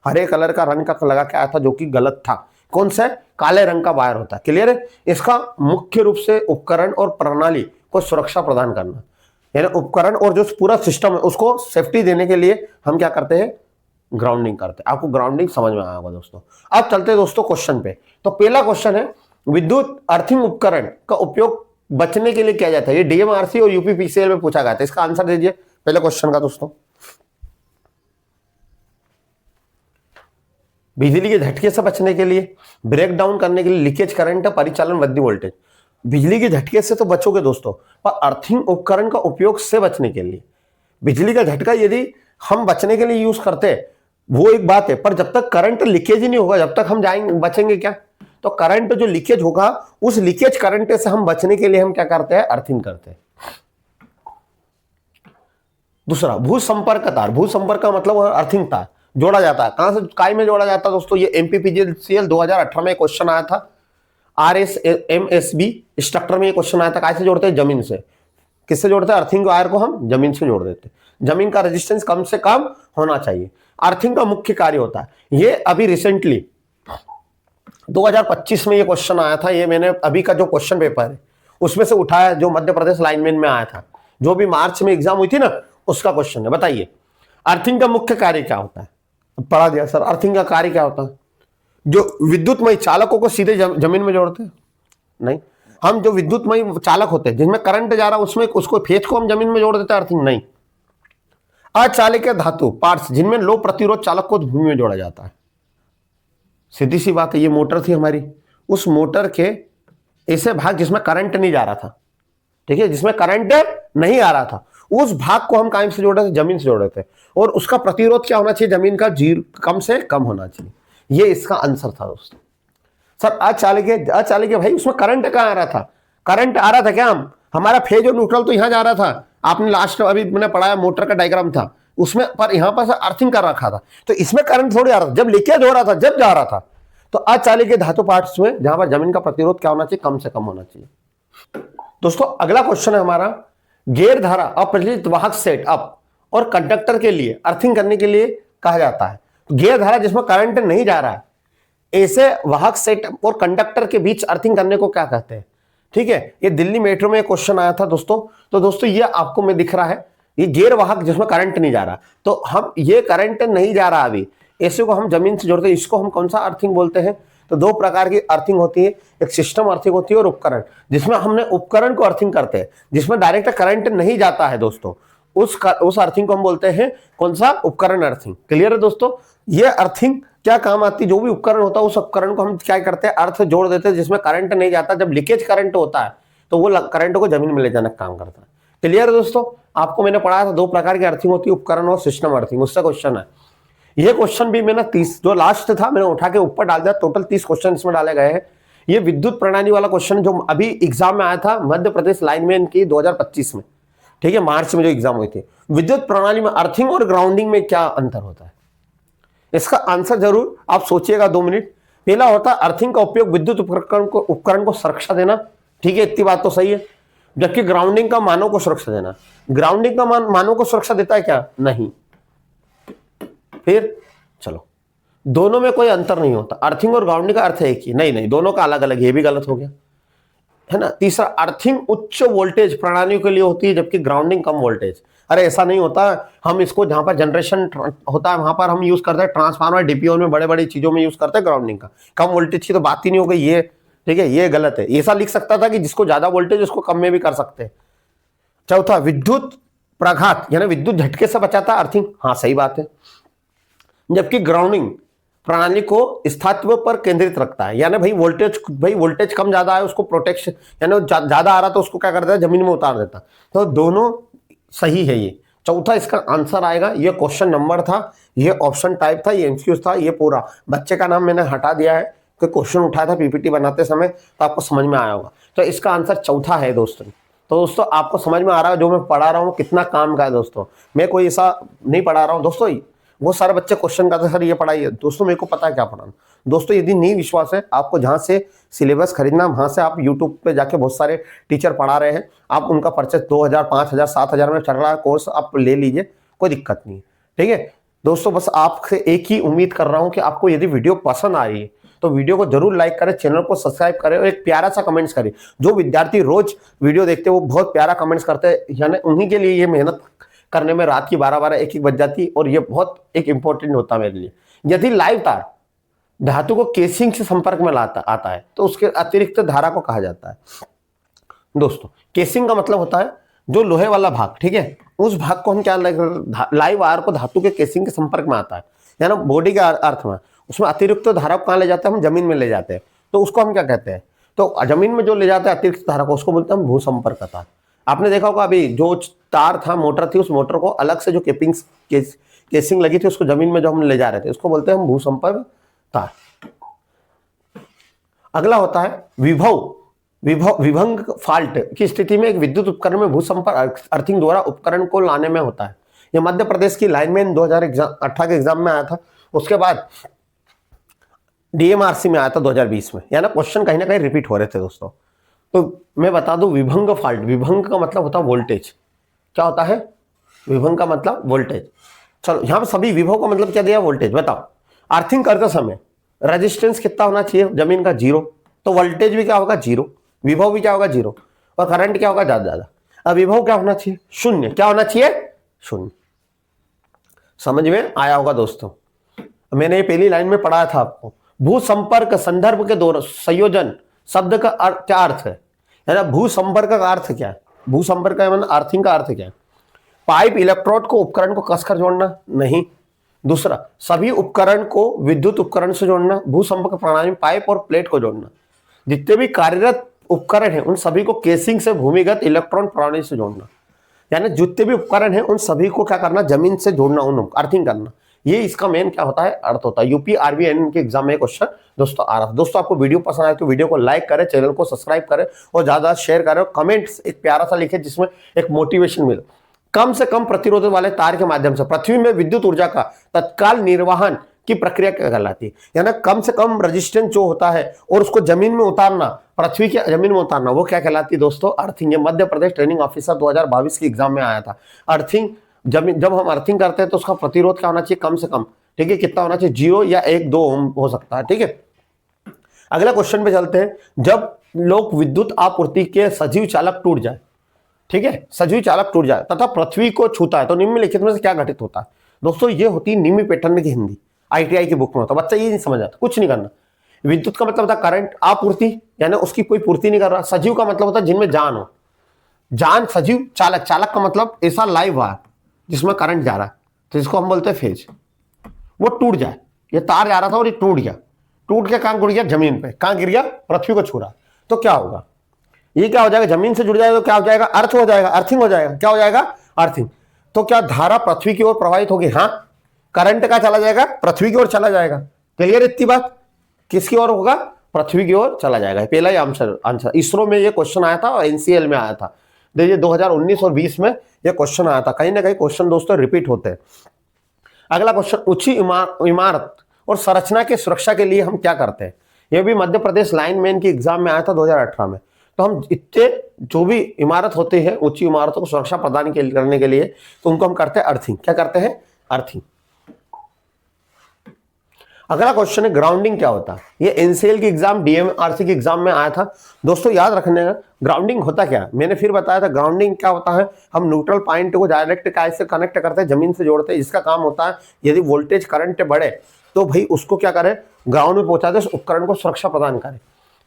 हरे कलर का रंग का लगा के आया था, जो कि गलत था। कौन सा? काले रंग का वायर होता है। क्लियर है? इसका मुख्य रूप से उपकरण और प्रणाली को सुरक्षा प्रदान करना, यानी उपकरण और जो पूरा सिस्टम है उसको सेफ्टी देने के लिए हम क्या करते हैं? ग्राउंडिंग करते हैं। आपको ग्राउंडिंग समझ में आया होगा दोस्तों। अब चलते हैं दोस्तों क्वेश्चन पे। तो पहला क्वेश्चन है, विद्युत अर्थिंग उपकरण का उपयोग बचने के लिए किया जाता है। ये डीएमआरसी और यूपीपीसीएल में पूछा गया था। इसका आंसर दीजिए पहले क्वेश्चन का दोस्तों। बिजली के झटके से बचने के लिए, ब्रेक डाउन करने के लिए, लीकेज करंट, परिचालन वृद्धि वोल्टेज। बिजली के झटके से तो बचोगे दोस्तों, पर अर्थिंग उपकरण का उपयोग से बचने के लिए, बिजली का झटका यदि हम बचने के लिए यूज करते हैं वो एक बात है, पर जब तक करंट लीकेज ही नहीं होगा जब तक हम बचेंगे क्या? तो करंट जो लीकेज होगा, उस लीकेज करंट से हम बचने के लिए हम क्या करते हैं? अर्थिंग करते हैं। दूसरा, भूसंपर्क तार। भूसंपर्क का मतलब अर्थिंग तार जोड़ा जाता है। कहां से? काय में जोड़ा जाता है दोस्तों। ये एमपीपीजीसीएल 2018 में क्वेश्चन आया था। RSMSB स्ट्रक्चर में ये क्वेश्चन आया था। कैसे जोड़ते हैं? जमीन से। किससे जोड़ते हैं? अर्थिंग वायर को हम जमीन से जोड़ देते हैं। जमीन का रेजिस्टेंस कम से कम होना चाहिए। अर्थिंग का मुख्य कार्य होता है, ये अभी रिसेंटली 2025 में ये क्वेश्चन आया था। ये मैंने अभी का जो क्वेश्चन पेपर है उसमें से उठाया, जो मध्य प्रदेश लाइनमैन में आया था, जो भी मार्च में एग्जाम हुई थी ना, उसका क्वेश्चन है। बताइए अर्थिंग का मुख्य कार्य क्या होता है? पढ़ा दिया सर। अर्थिंग का कार्य क्या होता है? जो विद्युतमयी चालकों को सीधे जमीन में जोड़ते हैं? नहीं, हम जो विद्युतमयी चालक होते हैं जिनमें करंट जा रहा है उसमें उसको फेज को हम जमीन में जोड़ देते हैं। अर्थिंग नहीं। अचालक धातु पार्ट्स जिनमें लो प्रतिरोध चालक को भूमि में जोड़ा जाता है। सीधी सी बात है, ये मोटर थी हमारी, उस मोटर के ऐसे भाग जिसमें करंट नहीं जा रहा था, ठीक है, जिसमें करंट नहीं आ रहा था, उस भाग को हम कायम से जोड़ रहे थे? जमीन से जोड़ रहे थे। और उसका प्रतिरोध क्या होना चाहिए? जमीन का कम से कम होना चाहिए। ये इसका आंसर था दोस्तों। सर अचालक भाई उसमें करंट कहां आ रहा था? करंट आ रहा था क्या? हमारा फेज और न्यूट्रल तो यहां जा रहा था। आपने लास्ट अभी मैंने पढ़ाया, मोटर का डायग्राम था उसमें, पर यहां पर अर्थिंग कर रखा था, तो इसमें करंट थोड़ी आ रहा था। जब लीकेज हो रहा था, जब जा रहा था, तो अचालक धातु पार्ट्स में जहां पर जमीन का प्रतिरोध क्या होना चाहिए? कम से कम होना चाहिए। दोस्तों अगला क्वेश्चन है हमारा, गैर धारा अप्रचलित वाहक सेट अप और कंडक्टर के लिए अर्थिंग करने के लिए कहा जाता है। गैर धारा जिसमें करंट नहीं जा रहा है, ऐसे वाहक सेट और कंडक्टर के बीच अर्थिंग करने को क्या कहते हैं? ठीक है, ये दिल्ली मेट्रो में क्वेश्चन आया था दोस्तों। तो दोस्तों ये आपको में दिख रहा है, ये गैर वाहक जिसमें करंट नहीं जा रहा, तो हम ये करंट नहीं जा रहा अभी, ऐसे को हम जमीन से जोड़ते हैं, इसको हम कौन सा अर्थिंग बोलते हैं? तो दो प्रकार की अर्थिंग होती है, एक सिस्टम अर्थिंग होती है और उपकरण, जिसमें हमने उपकरण को अर्थिंग करते हैं, जिसमें डायरेक्ट करंट नहीं जाता है दोस्तों, उस अर्थिंग को हम बोलते हैं कौन सा? उपकरण अर्थिंग। क्लियर है दोस्तों? ये अर्थिंग क्या काम आती है? जो भी उपकरण होता है उस उपकरण को हम क्या करते हैं? अर्थ जोड़ देते हैं जिसमें करंट नहीं जाता। जब लीकेज करंट होता है तो वो करंट को जमीन में ले जाने का काम करता है। क्लियर है दोस्तों? आपको मैंने पढ़ाया था दो प्रकार की अर्थिंग होती है, उपकरण और सिस्टम अर्थिंग, उससे क्वेश्चन है। ये क्वेश्चन भी मैंने 30 जो लास्ट था मैंने उठा के ऊपर डाल दिया, टोटल 30 क्वेश्चन इसमें डाले गए हैं। ये विद्युत प्रणाली वाला क्वेश्चन जो अभी एग्जाम में आया था मध्य प्रदेश लाइनमैन की 2025 में, ठीक है, मार्च में जो एग्जाम हुई थी। विद्युत प्रणाली में अर्थिंग और ग्राउंडिंग में क्या अंतर होता है? इसका आंसर जरूर आप सोचिएगा 2 मिनट। पहला होता है अर्थिंग का उपयोग विद्युत उपकरण को सुरक्षा देना, ठीक है, इतनी बात तो सही है। जबकि ग्राउंडिंग का मानव को सुरक्षा देना, ग्राउंडिंग का मानव को सुरक्षा देता है क्या? नहीं। फिर चलो, दोनों में कोई अंतर नहीं होता, अर्थिंग और ग्राउंडिंग का अर्थ है एक ही, नहीं, दोनों का अलग अलग, ये भी गलत हो गया है ना। तीसरा, अर्थिंग उच्च वोल्टेज प्रणालियों के लिए होती है जबकि ग्राउंडिंग कम वोल्टेज। अरे ऐसा नहीं होता, हम इसको जहां पर जनरेशन होता है वहां पर हम यूज करते हैं ट्रांसफार्मर, डीपीओ में बड़े बड़ी चीजों में यूज करते हैं ग्राउंडिंग का। कम वोल्टेज की तो बात ही नहीं हो गई, ये ठीक है, ये गलत है। ऐसा लिख सकता था कि जिसको ज्यादा वोल्टेज उसको कम में भी कर सकते हैं। चौथा, विद्युत प्रघात यानी विद्युत झटके से बचाता है अर्थिंग, हाँ सही बात है। जबकि ग्राउंडिंग प्रणाली को स्थायित्व पर केंद्रित रखता है, यानी भाई वोल्टेज कम ज्यादा है उसको प्रोटेक्शन, यानी ज्यादा आ रहा तो उसको क्या करता है? जमीन में उतार देता। तो दोनों सही है ये। चौथा इसका आंसर आएगा, ये क्वेश्चन नंबर था, ये ऑप्शन टाइप था, ये एमसीक्यूज था, ये पूरा बच्चे का नाम मैंने हटा दिया है कि क्वेश्चन उठाया था पीपीटी बनाते समय, तो आपको समझ में आया होगा। तो इसका आंसर चौथा है दोस्तों। तो दोस्तों आपको समझ में आ रहा है जो मैं पढ़ा रहा हूँ कितना काम का है दोस्तों। मैं कोई ऐसा नहीं पढ़ा रहा हूँ दोस्तों, वो सारे बच्चे क्वेश्चन करते सर ये पढ़ाइए, दोस्तों मेरे को पता है क्या पढ़ाना। दोस्तों यदि नहीं विश्वास है, आपको जहां से सिलेबस खरीदना वहां से आप यूट्यूब पे जाके बहुत सारे टीचर पढ़ा रहे हैं, आप उनका परचेस 2000, 5000, 7000 में चल रहा है कोर्स, आप ले लीजिए, कोई दिक्कत नहीं है। ठीक है दोस्तों, बस आपसे एक ही उम्मीद कर रहा हूं कि आपको यदि वीडियो पसंद आ रही है तो वीडियो को जरूर लाइक करें, चैनल को सब्सक्राइब करें और एक प्यारा सा कमेंट्स करें। जो विद्यार्थी रोज वीडियो देखते हैं वो बहुत प्यारा कमेंट्स करते हैं, यानी उन्हीं के लिए ये मेहनत करने में रात की 12-12, 1-1 बज जाती, और ये बहुत एक इंपॉर्टेंट होता है मेरे लिए। यदि लाइव तार धातु को केसिंग से संपर्क में आता है तो उसके अतिरिक्त धारा को कहा जाता है। दोस्तों केसिंग का मतलब होता है जो लोहे वाला भाग, ठीक है, उस भाग को हम क्या लाइव वायर को धातु के केसिंग के संपर्क में आता है, यानी बॉडी के अर्थ में, उसमें अतिरिक्त धारा को कहाँ ले जाते हैं? हम जमीन में ले जाते हैं, तो उसको हम क्या कहते हैं? तो जमीन में जो ले जाते हैं अतिरिक्त धारा को उसको बोलते हैं हम भूसंपर्क तार। आपने देखा होगा अभी जो तार था, मोटर थी, उस मोटर को अलग से जो केसिंग लगी थी उसको जमीन में जो हम ले जा रहे थे उसको बोलते हैं हम भूसंपर्क तार। अगला होता है विभंग फाल्ट की स्थिति में एक विद्युत उपकरण में भूसंपर्क अर्थिंग द्वारा उपकरण को लाने में होता है। यह मध्य प्रदेश की लाइनमैन 2018 के एग्जाम में आया था, उसके बाद डीएमआरसी में आया था 2020 में, यानी क्वेश्चन कहीं ना कहीं रिपीट हो रहे थे दोस्तों। तो मैं बता दूं विभंग फाल्ट, विभंग का मतलब होता है वोल्टेज। क्या होता है? विभंग का मतलब वोल्टेज। चलो यहां पर सभी विभव का मतलब क्या दिया? वोल्टेज। बताओ अर्थिंग करते समय रेजिस्टेंस कितना होना चाहिए जमीन का? 0, तो वोल्टेज भी क्या होगा? 0, विभव भी क्या होगा? 0, और करंट क्या होगा? ज्यादा। अब विभव क्या होना चाहिए? 0। क्या होना चाहिए? 0। समझ में आया होगा दोस्तों। मैंने ये पहली लाइन में पढ़ाया था आपको, भूसंपर्क संदर्भ के दो संयोजन शब्द का क्या अर्थ है? यानी भूसंपर्क का अर्थ क्या है? भूसंपर्क का मतलब अर्थिंग का अर्थ क्या है? पाइप इलेक्ट्रोड को उपकरण को कसकर जोड़ना? नहीं। दूसरा, सभी उपकरण को विद्युत उपकरण से जोड़ना। भूसंपर्क प्रणाली में पाइप और प्लेट को जोड़ना। जितने भी कार्यरत उपकरण हैं उन सभी को केसिंग से भूमिगत इलेक्ट्रॉन प्रणाली से जोड़ना। यानी जितने भी उपकरण हैं उन सभी को क्या करना? जमीन से जोड़ना, उन अर्थिंग करना। ये इसका मेन क्या होता है? अर्थ होता है। यूपी आरबीआई के एग्जाम में क्वेश्चन दोस्तों आ रहा है। दोस्तों आपको वीडियो पसंद आए तो वीडियो को लाइक करें, चैनल को सब्सक्राइब करें और ज्यादा शेयर करें, और कमेंट्स एक प्यारा सा लिखे जिसमें एक मोटिवेशन मिले। कम से कम प्रतिरोध वाले तार के माध्यम से पृथ्वी में विद्युत ऊर्जा का तत्काल निर्वहन की प्रक्रिया क्या कहलाती है? यानी कम से कम रेजिस्टेंस जो होता है और उसको जमीन में उतारना, पृथ्वी की जमीन में उतारना, वो क्या कहलाती है दोस्तों? अर्थिंग। ये मध्य प्रदेश ट्रेनिंग ऑफिसर 2022 के एग्जाम में आया था। अर्थिंग, जब हम अर्थिंग करते हैं तो उसका प्रतिरोध क्या होना चाहिए? कम से कम, ठीक है, कितना होना चाहिए? 0 या 1-2 ओम हो सकता है, ठीक है। अगला क्वेश्चन पे चलते हैं। जब लोक विद्युत आपूर्ति के सजीव चालक टूट जाए, ठीक है, सजीव चालक टूट जाए तथा पृथ्वी को छूता है तो निम्नलिखित में से क्या घटित होता है? दोस्तों ये होती है निम्न पैटर्न की हिंदी, आईटीआई की बुक में होता है। बच्चा ये नहीं समझ आता, कुछ नहीं करना। विद्युत का मतलब होता है करंट, आपूर्ति यानी उसकी कोई पूर्ति नहीं कर रहा। सजीव का मतलब होता है जिनमें जान हो, जान सजीव। चालक, चालक का मतलब ऐसा लाइव वायर जिसमें करंट जा रहा है, तो इसको हम बोलते हैं फेज। वो टूट जाए, ये तार जा रहा था और ये टूट गया, टूट के कहां गिर गया? जमीन पे। कहां गिर गया? पृथ्वी को छू रहा, तो क्या होगा? ये क्या हो जाएगा? जमीन से जुड़ जाएगा तो क्या हो जाएगा? अर्थ हो जाएगा, अर्थिंग हो जाएगा। क्या हो जाएगा? अर्थिंग। तो क्या धारा पृथ्वी की ओर प्रवाहित होगी? हाँ, करंट का चला जाएगा, पृथ्वी की ओर चला जाएगा। क्लियर इतनी बात? किसकी ओर होगा? पृथ्वी की ओर चला जाएगा। पहला ही आंसर। इसरो में ये क्वेश्चन आया था और एनसीएल में आया था। देखिए 2019 और 20 में ये क्वेश्चन आया था। कहीं ना कहीं क्वेश्चन दोस्तों रिपीट होते हैं। अगला क्वेश्चन, ऊंची इमारत और संरचना की सुरक्षा के लिए हम क्या करते हैं? यह भी मध्य प्रदेश लाइनमैन की एग्जाम में आया था 2018 में। तो हम इतने जो भी इमारत होते हैं, ऊंची इमारतों को सुरक्षा प्रदान करने के लिए, तो उनको हम करते हैं अर्थिंग। क्या करते हैं? अर्थिंग। अगला क्वेश्चन है ग्राउंडिंग क्या होता है? ये एनसीएल की एग्जाम, डीएमआरसी की एग्जाम में आया था दोस्तों। याद रखने का, ग्राउंडिंग होता क्या है? मैंने फिर बताया था ग्राउंडिंग क्या होता है। हम न्यूट्रल पॉइंट को डायरेक्ट काय से कनेक्ट करते हैं, जमीन से जोड़ते हैं। इसका काम होता है यदि वोल्टेज करंट बढ़े तो भाई उसको क्या करें? ग्राउंड में पहुंचा दे, उस उपकरण को सुरक्षा प्रदान करें।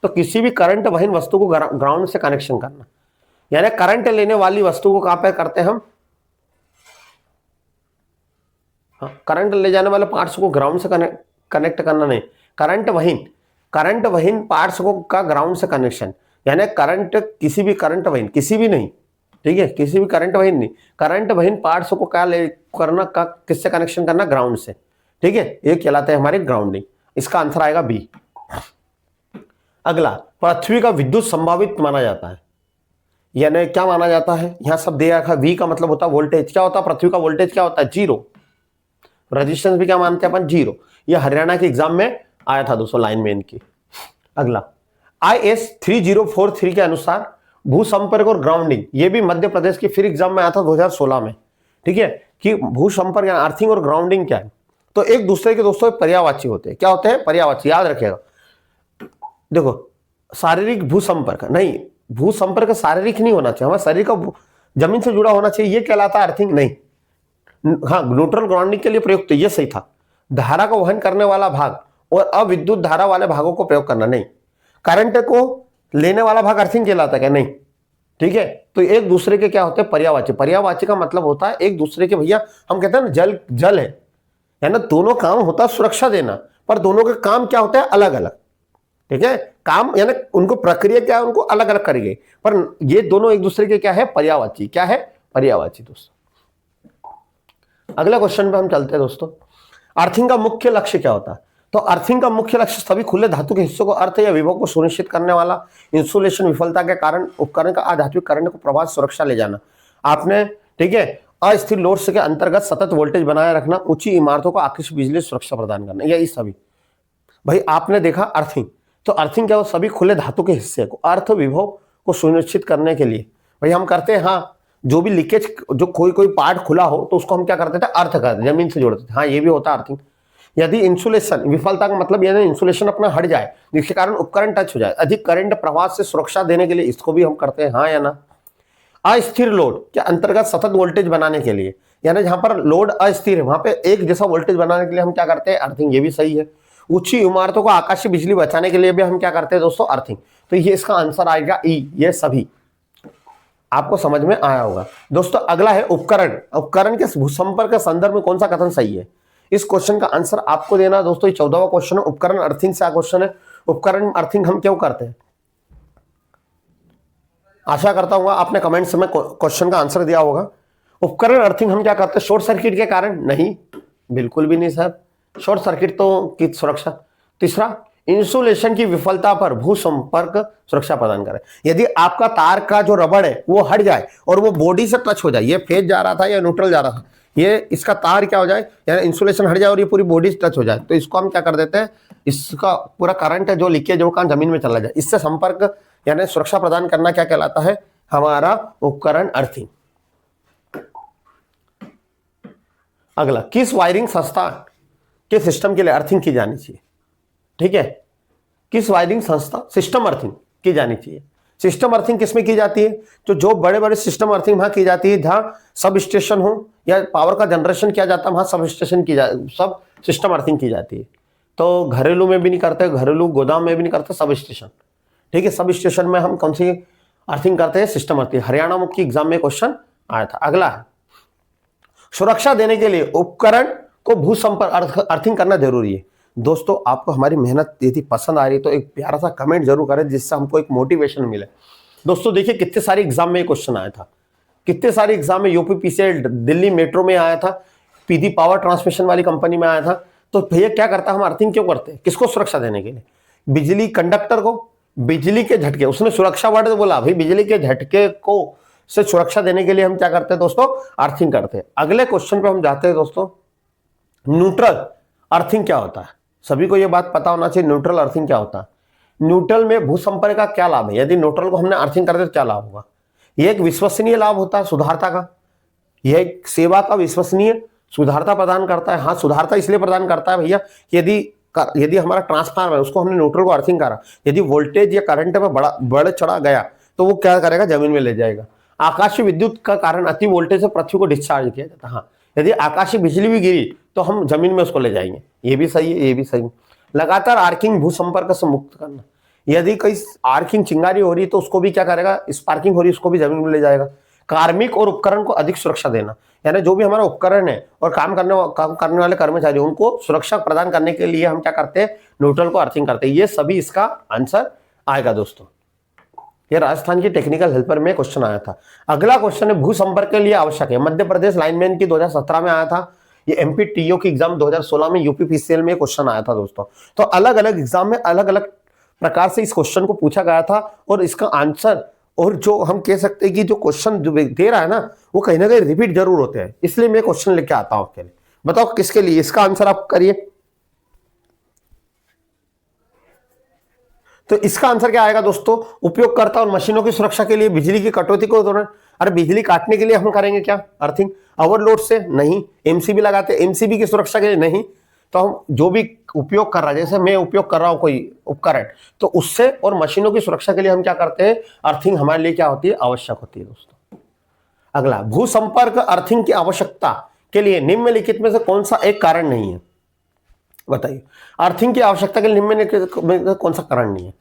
तो किसी भी करंट वहीन वस्तु को ग्राउंड से कनेक्शन करना, यानी करंट लेने वाली वस्तु को कहां पे करते हैं हम? करंट ले जाने वाले पार्ट्स को ग्राउंड से कनेक्ट करना नहीं, करंट वहीन पार्ट्स को का ग्राउंड से कनेक्शन, यानी करंट किसी भी करंट वहीन, किसी भी नहीं, ठीक है, किसी भी करंट वहीन नहीं, करंट वहीन पार्ट्स को क्या ले करना, का किससे कनेक्शन करना? ग्राउंड से, ठीक है। ये कहलाता है हमारी ग्राउंडिंग। इसका आंसर आएगा बी। अगला, पृथ्वी का विद्युत संभावित माना जाता है, यानी क्या माना जाता है? यहां सब दे रखा। वी का मतलब होता है वोल्टेज। क्या होता है? पृथ्वी का वोल्टेज क्या होता है? 0। रेजिस्टेंस भी क्या मानते हैं अपन? 0। यह हरियाणा के एग्जाम में आया था दोस्तों, लाइनमैन की। अगला, IS 3043 के अनुसार भूसंपर्क और ग्राउंडिंग, ये भी मध्य प्रदेश की फिर एग्जाम में आया था 2016 में, ठीक है, कि भूसंपर्क या अर्थिंग और ग्राउंडिंग क्या है? तो एक दूसरे के दोस्तों पर्यायवाची होते हैं। क्या होते हैं? पर्यायवाची। याद रखिएगा। देखो, शारीरिक भूसंपर्क नहीं, भूसंपर्क शारीरिक नहीं होना चाहिए, हमारे शरीर का जमीन से जुड़ा होना चाहिए, ये कहलाता है अर्थिंग नहीं। हाँ, न्यूट्रल ग्राउंडिंग के लिए प्रयुक्त, ये सही था। धारा को वहन करने वाला भाग और अविद्युत धारा वाले भागों को प्रयोग करना नहीं। करंट को लेने वाला भाग अर्थिंग कहलाता है क्या? नहीं, ठीक है। तो एक दूसरे के क्या होते हैं? पर्यायवाची। पर्यायवाची का मतलब होता है एक दूसरे के, भैया हम कहते हैं ना जल जल है, यानी दोनों काम होता है सुरक्षा देना, पर दोनों के काम क्या होते हैं? अलग अलग, ठीक है। काम यानी उनको प्रक्रिया क्या है, उनको अलग अलग करेंगे, पर ये दोनों एक दूसरे के क्या है? पर्यायवाची। क्या है? पर्यायवाची दोस्तों। अगला क्वेश्चन पे हम चलते हैं दोस्तों। अर्थिंग का मुख्य लक्ष्य क्या होता है? तो अर्थिंग का मुख्य लक्ष्य सभी खुले धातु के हिस्सों को अर्थ या विभव को सुनिश्चित करने वाला, इंसुलेशन विफलता के कारण उपकरण का अधात्विक करंट को प्रभाव सुरक्षा ले जाना, आपने, ठीक है, अस्थिर लोड के अंतर्गत सतत वोल्टेज बनाए रखना, ऊंची इमारतों को आकर्षक बिजली सुरक्षा प्रदान करना, यही सभी। भाई आपने देखा अर्थिंग, तो अर्थिंग क्या हो? सभी खुले धातु के हिस्से को अर्थ विभव को सुनिश्चित करने के लिए भाई हम करते हैं। हाँ, जो भी लीकेज, जो कोई पार्ट खुला हो तो उसको हम क्या करते थे? अर्थ करते, जमीन से जोड़ते थे। हाँ, ये भी होता है अर्थिंग। यदि इंसुलेशन विफलता का मतलब यानी इंसुलेशन अपना हट जाए, जिसके कारण उपकरण टच हो जाए, अधिक करंट प्रवाह से सुरक्षा देने के लिए, इसको भी हम करते हैं। हाँ या ना? अस्थिर लोड के अंतर्गत सतत वोल्टेज बनाने के लिए, यानी जहां पर लोड अस्थिर है वहां पे एक जैसा वोल्टेज बनाने के लिए हम क्या करते हैं? अर्थिंग। ये भी सही है। ऊंची इमारतों को आकाशीय बिजली बचाने के लिए भी हम क्या करते हैं दोस्तों? अर्थिंग। तो ये इसका आंसर आएगा ई। ये सभी आपको समझ में आया होगा दोस्तों। अगला है उपकरण। उपकरण के भूसंपर्क के संदर्भ में कौन सा कथन सही है? इस क्वेश्चन का आंसर आपको देना दोस्तों। ये 14वां क्वेश्चन है, उपकरण अर्थिंग से क्वेश्चन है। उपकरण अर्थिंग हम क्यों करते हैं? आशा करता हूं आपने कमेंट्स में क्वेश्चन का आंसर दिया होगा। उपकरण अर्थिंग हम क्या करते हैं? शॉर्ट सर्किट के कारण? नहीं, बिल्कुल भी नहीं सर। शॉर्ट सर्किट तो की सुरक्षा। तीसरा, इंसुलेशन की विफलता पर भूसंपर्क सुरक्षा प्रदान करें। यदि आपका तार का जो रबड़ है वो हट जाए और वो बॉडी से टच हो जाए, ये फेज जा रहा था या न्यूट्रल जा रहा था, ये इसका तार क्या हो जाए, यानी इंसुलेशन हट जाए और ये पूरी बॉडी से टच हो जाए, तो इसको हम क्या कर देते हैं? इसका पूरा करंट है जो लीकेज वो कहां? जमीन में चला जाए। इससे संपर्क यानी सुरक्षा प्रदान करना क्या कहलाता है, हमारा उपकरण अर्थिंग। अगला, किस वायरिंग संस्था के सिस्टम के लिए अर्थिंग की जानी चाहिए, ठीक है, किस वायरिंग संस्था सिस्टम अर्थिंग की जानी चाहिए। सिस्टम अर्थिंग किसमें की जाती है, जो बड़े बड़े सिस्टम अर्थिंग वहां की जाती है जहां सब स्टेशन हो या पावर का जनरेशन किया जाता है, वहां सब स्टेशन सब सिस्टम अर्थिंग की जाती है। तो घरेलू में भी नहीं करते, घरेलू गोदाम में भी नहीं करते, सब स्टेशन, ठीक है, सब स्टेशन में हम कौन सी अर्थिंग करते हैं, सिस्टम अर्थिंग। हरियाणा मुख्य एग्जाम में क्वेश्चन आया था। अगला है, सुरक्षा देने के लिए उपकरण को भू संपर्क अर्थिंग करना जरूरी है। दोस्तों आपको हमारी मेहनत यदि पसंद आ रही है तो एक प्यारा सा कमेंट जरूर करें जिससे हमको एक मोटिवेशन मिले। दोस्तों देखिए कितने सारे एग्जाम में क्वेश्चन आया था, कितने सारे एग्जाम में यूपीपीसीएल दिल्ली मेट्रो में आया था, पीडी पावर ट्रांसमिशन वाली कंपनी में आया था। तो भैया क्या करता है, हम अर्थिंग क्यों करते हैं, किसको सुरक्षा देने के लिए, बिजली कंडक्टर को, बिजली के झटके, उसने सुरक्षा वर्ड बोला भाई, बिजली के झटके को से सुरक्षा देने के लिए हम क्या करते हैं दोस्तों, अर्थिंग करते हैं। अगले क्वेश्चन पे हम जाते हैं दोस्तों, न्यूट्रल अर्थिंग क्या होता है। सभी को यह बात पता होना चाहिए न्यूट्रल अर्थिंग क्या होता है। न्यूट्रल में भू संपर्क का क्या लाभ है, यदि न्यूट्रल को हमने अर्थिंग कर दिया तो क्या लाभ होगा। यह एक विश्वसनीय लाभ होता है सुधारता का, यह एक सेवा का विश्वसनीय सुधारता प्रदान करता है। हाँ, सुधारता इसलिए प्रदान करता है भैया, यदि हमारा ट्रांसफार्मर है उसको हमने न्यूट्रल को अर्थिंग करा, यदि वोल्टेज या करंट में बढ़ चढ़ा गया तो वो क्या करेगा, जमीन में ले जाएगा। आकाशीय विद्युत का कारण अति वोल्टेज से पृथ्वी को डिस्चार्ज किया जाता है। हाँ, यदि आकाशीय बिजली भी गिरी तो हम जमीन में उसको ले जाएंगे, ये भी सही है, ये भी सही है। लगातार आर्किंग भू संपर्क से मुक्त करना, यदि कहीं आर्किंग चिंगारी हो रही है तो उसको भी क्या करेगा, स्पार्किंग हो रही है उसको भी जमीन में ले जाएगा। कार्मिक और उपकरण को अधिक सुरक्षा देना, यानी जो भी हमारा उपकरण है और काम करने वाले कर्मचारी उनको सुरक्षा प्रदान करने के लिए हम क्या करते हैं, न्यूट्रल को अर्थिंग करते हैं। ये सभी इसका आंसर आएगा दोस्तों। ये राजस्थान की टेक्निकल हेल्पर में क्वेश्चन आया था। अगला क्वेश्चन है, भू संपर्क के लिए आवश्यक है। मध्य प्रदेश लाइनमैन की 2017 में आया था। ये एमपी टीओ की एग्जाम 2016 में यूपीपीसीएल में क्वेश्चन आया था दोस्तों। तो अलग अलग एग्जाम में अलग अलग प्रकार से इस क्वेश्चन को पूछा गया था और इसका आंसर, और जो हम कह सकते हैं कि जो क्वेश्चन दे रहा है ना वो कहीं ना कहीं रिपीट जरूर होते हैं, इसलिए मैं क्वेश्चन लेके आता हूं आपके लिए। बताओ किसके लिए, इसका आंसर आप करिए। तो इसका आंसर क्या आएगा दोस्तों, उपयोगकर्ता और मशीनों की सुरक्षा के लिए बिजली की कटौती को दौरान, अरे बिजली काटने के लिए हम करेंगे क्या अर्थिंग, ओवरलोड से नहीं, एमसीबी लगाते, एमसीबी की सुरक्षा के लिए नहीं। तो हम जो भी उपयोग कर रहा है, जैसे मैं उपयोग कर रहा हूं कोई उपकरण, तो उससे और मशीनों की सुरक्षा के लिए हम क्या करते हैं, अर्थिंग हमारे लिए क्या होती है, आवश्यक होती है दोस्तों। अगला, भू संपर्क अर्थिंग की आवश्यकता के लिए निम्नलिखित में से कौन सा एक कारण नहीं है, बताइए। अर्थिंग की आवश्यकता के लिए निम्नलिखित में कौन सा कारण नहीं है।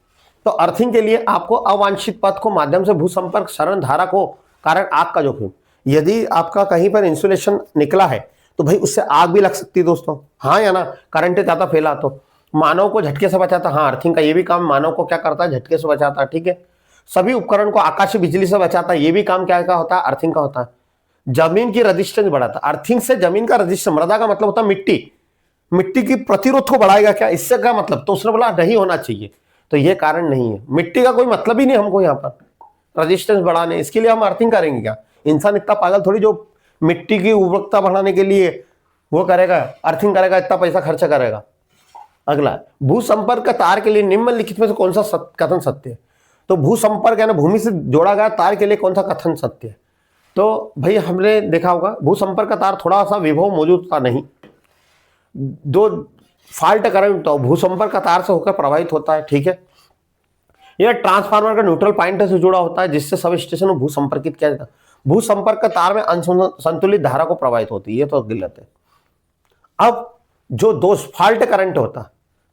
तो अर्थिंग के लिए आपको अवांछित पथ को माध्यम से भू संपर्क शरण धारा को कारण आग का जोखिम, यदि आपका कहीं पर इंसुलेशन निकला है तो भाई उससे आग भी लग सकती है दोस्तों, हाँ या ना, करंट ज्यादा फैला तो। मानव को झटके से बचाता, हाँ अर्थिंग का ये भी काम मानव को क्या करता है, झटके से बचाता है, ठीक है। सभी उपकरण को आकाशीय बिजली से बचाता है, ये भी काम क्या का होता है, अर्थिंग का होता है। जमीन की रजिस्टेंस बढ़ाता, अर्थिंग से जमीन का रजिस्टेंस, मृदा का मतलब होता है मिट्टी, मिट्टी की प्रतिरोध को बढ़ाएगा क्या, इससे क्या मतलब, तो उसने बोला नहीं होना चाहिए, तो ये कारण नहीं है। मिट्टी का कोई मतलब ही नहीं हमको यहाँ पर रजिस्टेंस बढ़ाने, इसके लिए हम अर्थिंग करेंगे क्या, इंसान इतना पागल थोड़ी जो मिट्टी की उर्वरकता बढ़ाने के लिए वो करेगा, अर्थिंग करेगा, इतना पैसा खर्चा करेगा। अगला, भू संपर्क तार के लिए निम्नलिखित में से कौन सा कथन सत्य है। तो भू संपर्क यानी भूमि से जोड़ा गया तार के लिए कौन सा कथन सत्य है। तो भाई हमने देखा होगा भू संपर्क का तार थोड़ा सा विभव मौजूद था नहीं, दो फॉल्ट करंट तो भू संपर्क का तार से होकर प्रभावित होता है, ठीक है। यह ट्रांसफार्मर का न्यूट्रल पॉइंट से जुड़ा होता है जिससे सब स्टेशन को भू संपर्कित किया जाता है। भू संपर्क का तार में संतुलित धारा को प्रभावित होती है, ये तो गलत है। अब जो दोष फॉल्ट करंट होता है,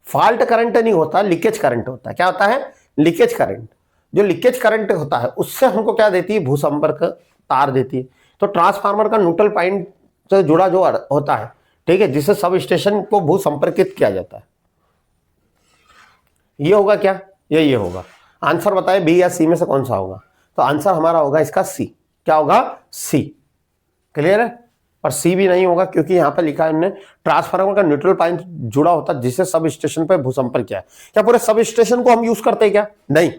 फॉल्ट करंट नहीं होता, लीकेज करंट होता है। क्या होता है, लीकेज करंट। जो लीकेज करंट होता है उससे हमको क्या देती है, भू संपर्क तार देती है। तो ट्रांसफार्मर का न्यूट्रल पॉइंट से जुड़ा जो होता है, ठीक है, जिससे सब स्टेशन को भू संपर्कित किया जाता है। ये होगा क्या, ये होगा। आंसर बताए बी या सी में से कौन सा होगा। तो आंसर हमारा होगा इसका सी। क्या होगा, सी। क्लियर है। और सी भी नहीं होगा क्योंकि यहां पर लिखा है हमने ट्रांसफार्मर का न्यूट्रल पॉइंट जुड़ा होता है जिससे सब स्टेशन पर भू संपर्क किया है। क्या पूरे सब स्टेशन को हम यूज करते हैं क्या, नहीं।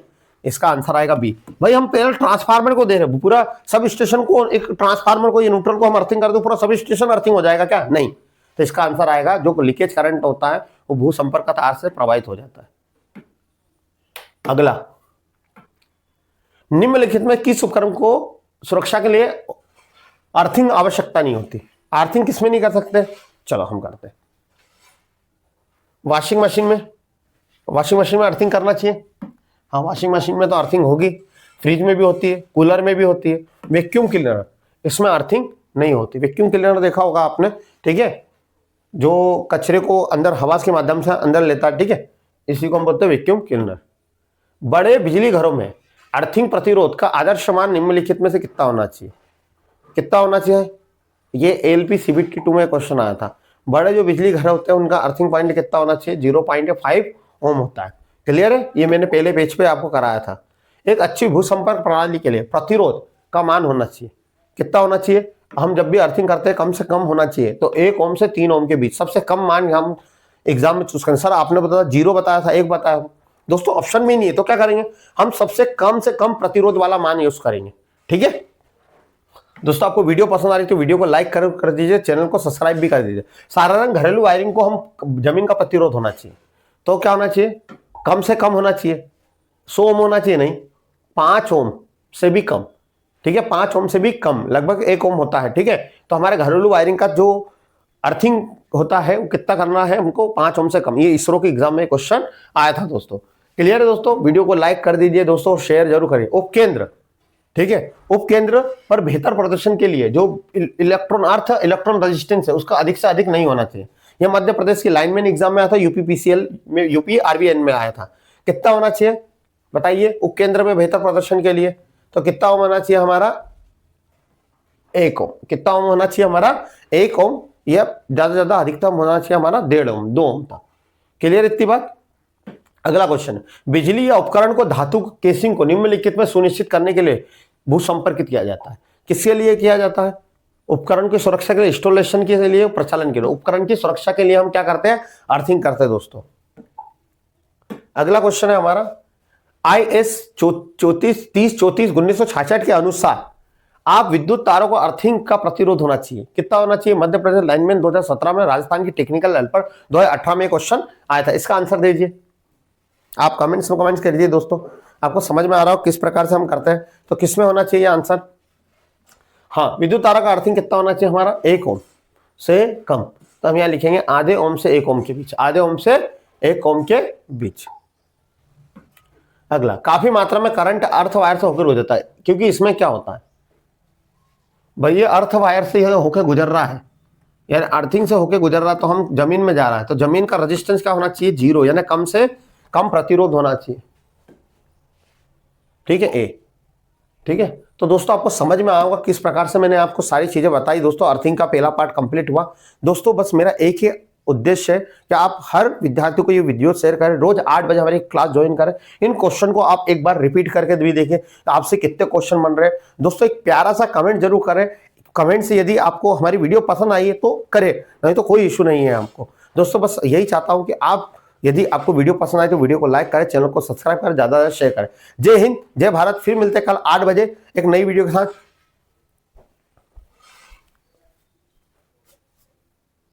इसका आंसर आएगा बी। भाई हम पहले ट्रांसफार्मर को दे रहे हैं, पूरा सब स्टेशन को, एक ट्रांसफार्मर को, ये न्यूट्रल को हम अर्थिंग कर दो, पूरा सब स्टेशन अर्थिंग हो जाएगा क्या, नहीं। तो इसका आंसर आएगा जो लीकेज करंट होता है वो भू संपर्क तार से प्रभावित हो जाता है। अगला, निम्नलिखित में किस उपकरण को सुरक्षा के लिए अर्थिंग आवश्यकता नहीं होती? अर्थिंग किसमें नहीं कर सकते? चलो हम करते हैं। वॉशिंग मशीन में अर्थिंग करना चाहिए। हाँ, वॉशिंग मशीन में तो अर्थिंग होगी, फ्रिज में भी होती है, कूलर में भी होती है। वैक्यूम क्लीनर, इसमें अर्थिंग नहीं होती। वैक्यूम क्लीनर देखा होगा आपने, ठीक है, जो कचरे को अंदर हवा के माध्यम से अंदर लेता है, ठीक है, इसी को हम बोलते हैं वैक्यूम क्लीनर। बड़े बिजली घरों में अर्थिंग प्रतिरोध का आदर्श मान निम्नलिखित में से कितना होना चाहिए? कितना होना चाहिए? ये एलपी सीबीटी 2 में क्वेश्चन आया था। बड़े जो बिजली घर होते हैं उनका अर्थिंग पॉइंट कितना होना चाहिए? 0.5 ओम होता है। क्लियर है? ये मैंने पहले पेज पे आपको कराया था। एक अच्छी भूसंपर्क प्रणाली के लिए प्रतिरोध का मान होना चाहिए, कितना होना चाहिए? हम जब भी अर्थिंग करते हैं कम से कम होना चाहिए, तो 1 ओम से 3 ओम के बीच। सबसे कम मान हम एग्जाम में चूज करें। सर आपने बताया 0 बताया था, 1 बताया। दोस्तों ऑप्शन में नहीं है तो क्या करेंगे? हम सबसे कम से कम प्रतिरोध वाला मान यूज करेंगे। ठीक है दोस्तों, आपको वीडियो पसंद आ रही है तो वीडियो को लाइक कर दीजिए, चैनल को सब्सक्राइब भी कर दीजिए। साधारण घरेलू वायरिंग को हम जमीन का प्रतिरोध होना चाहिए, तो क्या होना चाहिए? कम से कम होना चाहिए, 100 ओम होना चाहिए नहीं, 5 ओम से भी कम। ठीक है, 5 ओम से भी कम, लगभग 1 ओम होता है। ठीक है, तो हमारे घरेलू वायरिंग का जो अर्थिंग होता है वो कितना करना है हमको? 5 ओम से कम। ये इसरो के एग्जाम में क्वेश्चन आया था दोस्तों। क्लियर है दोस्तों? वीडियो को लाइक कर दीजिए दोस्तों, शेयर जरूर करिए। उपकेंद्र, ठीक है, उपकेंद्र पर बेहतर प्रदर्शन के लिए जो इलेक्ट्रॉन रेजिस्टेंस है उसका अधिक से अधिक नहीं होना चाहिए। यह मध्य प्रदेश की लाइनमैन एग्जाम में आया था, यूपीपीसीएल में, यूपी आरबीएन में आया था। कितना होना चाहिए बताइए उपकेंद्र में बेहतर प्रदर्शन के लिए? तो कितना ओम होना चाहिए हमारा? 1 ओम। कितना ओम होना चाहिए हमारा? 1 ओम, या ज्यादा से ज्यादा अधिकतम होना चाहिए हमारा 1.5 ओम, 2 ओम तक। क्लियर इतनी बात? अगला क्वेश्चन, बिजली या उपकरण को धातु केसिंग को निम्नलिखित में सुनिश्चित करने के लिए भूसंपर्कित किया जाता है। किसके लिए किया जाता है? उपकरण की सुरक्षा के लिए, इंस्टॉलेशन के लिए, प्रचालन के लिए। उपकरण की सुरक्षा के लिए हम क्या करते हैं? अर्थिंग करते हैं दोस्तों। अगला क्वेश्चन है हमारा, IS 3034/1966 के अनुसार आप विद्युत तारों को अर्थिंग का प्रतिरोध होना चाहिए। कितना होना चाहिए? मध्य प्रदेश लाइनमैन 2017 में, राजस्थान की टेक्निकल हेल्पर 2018 में क्वेश्चन आया था। इसका आंसर दीजिए आप, कमेंट्स में कमेंट्स कर दीजिए दोस्तों। आपको समझ में आ रहा हो किस प्रकार से हम करते हैं? तो किसमें होना चाहिए आंसर? हाँ, विद्युत तारा का अर्थिंग कितना होना चाहिए हमारा? 1 ओम से कम। तो हम यहाँ लिखेंगे आधे ओम से 1 ओम के बीच, आधे ओम से 1 ओम के बीच। अगला, काफी मात्रा में करंट अर्थ वायर से होकर गुजरता है, क्योंकि इसमें क्या होता है भाई, ये अर्थ वायर से होकर गुजर रहा है, यानी अर्थिंग से होकर गुजर रहा है, तो हम जमीन में जा रहा है, तो जमीन का रेजिस्टेंस क्या होना चाहिए? 0, यानी कम से कम प्रतिरोध होना चाहिए। ठीक है, ए। ठीक है, तो दोस्तों आपको समझ में आया होगा किस प्रकार से मैंने आपको सारी चीजें बताई। दोस्तों अर्थिंग का पहला पार्ट कंप्लीट हुआ। दोस्तों बस मेरा एक ही उद्देश्य है कि आप हर विद्यार्थी को ये वीडियो शेयर करें, रोज 8 बजे हमारी क्लास ज्वाइन करें। इन क्वेश्चन को आप एक बार रिपीट करके भी देखें, आपसे कितने क्वेश्चन बन रहे हैं। दोस्तों एक प्यारा सा कमेंट जरूर करें। कमेंट से यदि आपको हमारी वीडियो पसंद आई है तो करें, नहीं तो कोई इशू नहीं है हमको। दोस्तों बस यही चाहता हूं कि आप, यदि आपको वीडियो पसंद आए तो वीडियो को लाइक करें, चैनल को सब्सक्राइब करें, ज्यादा से शेयर करें। जय हिंद, जय भारत। फिर मिलते हैं कल 8 बजे एक नई वीडियो के साथ।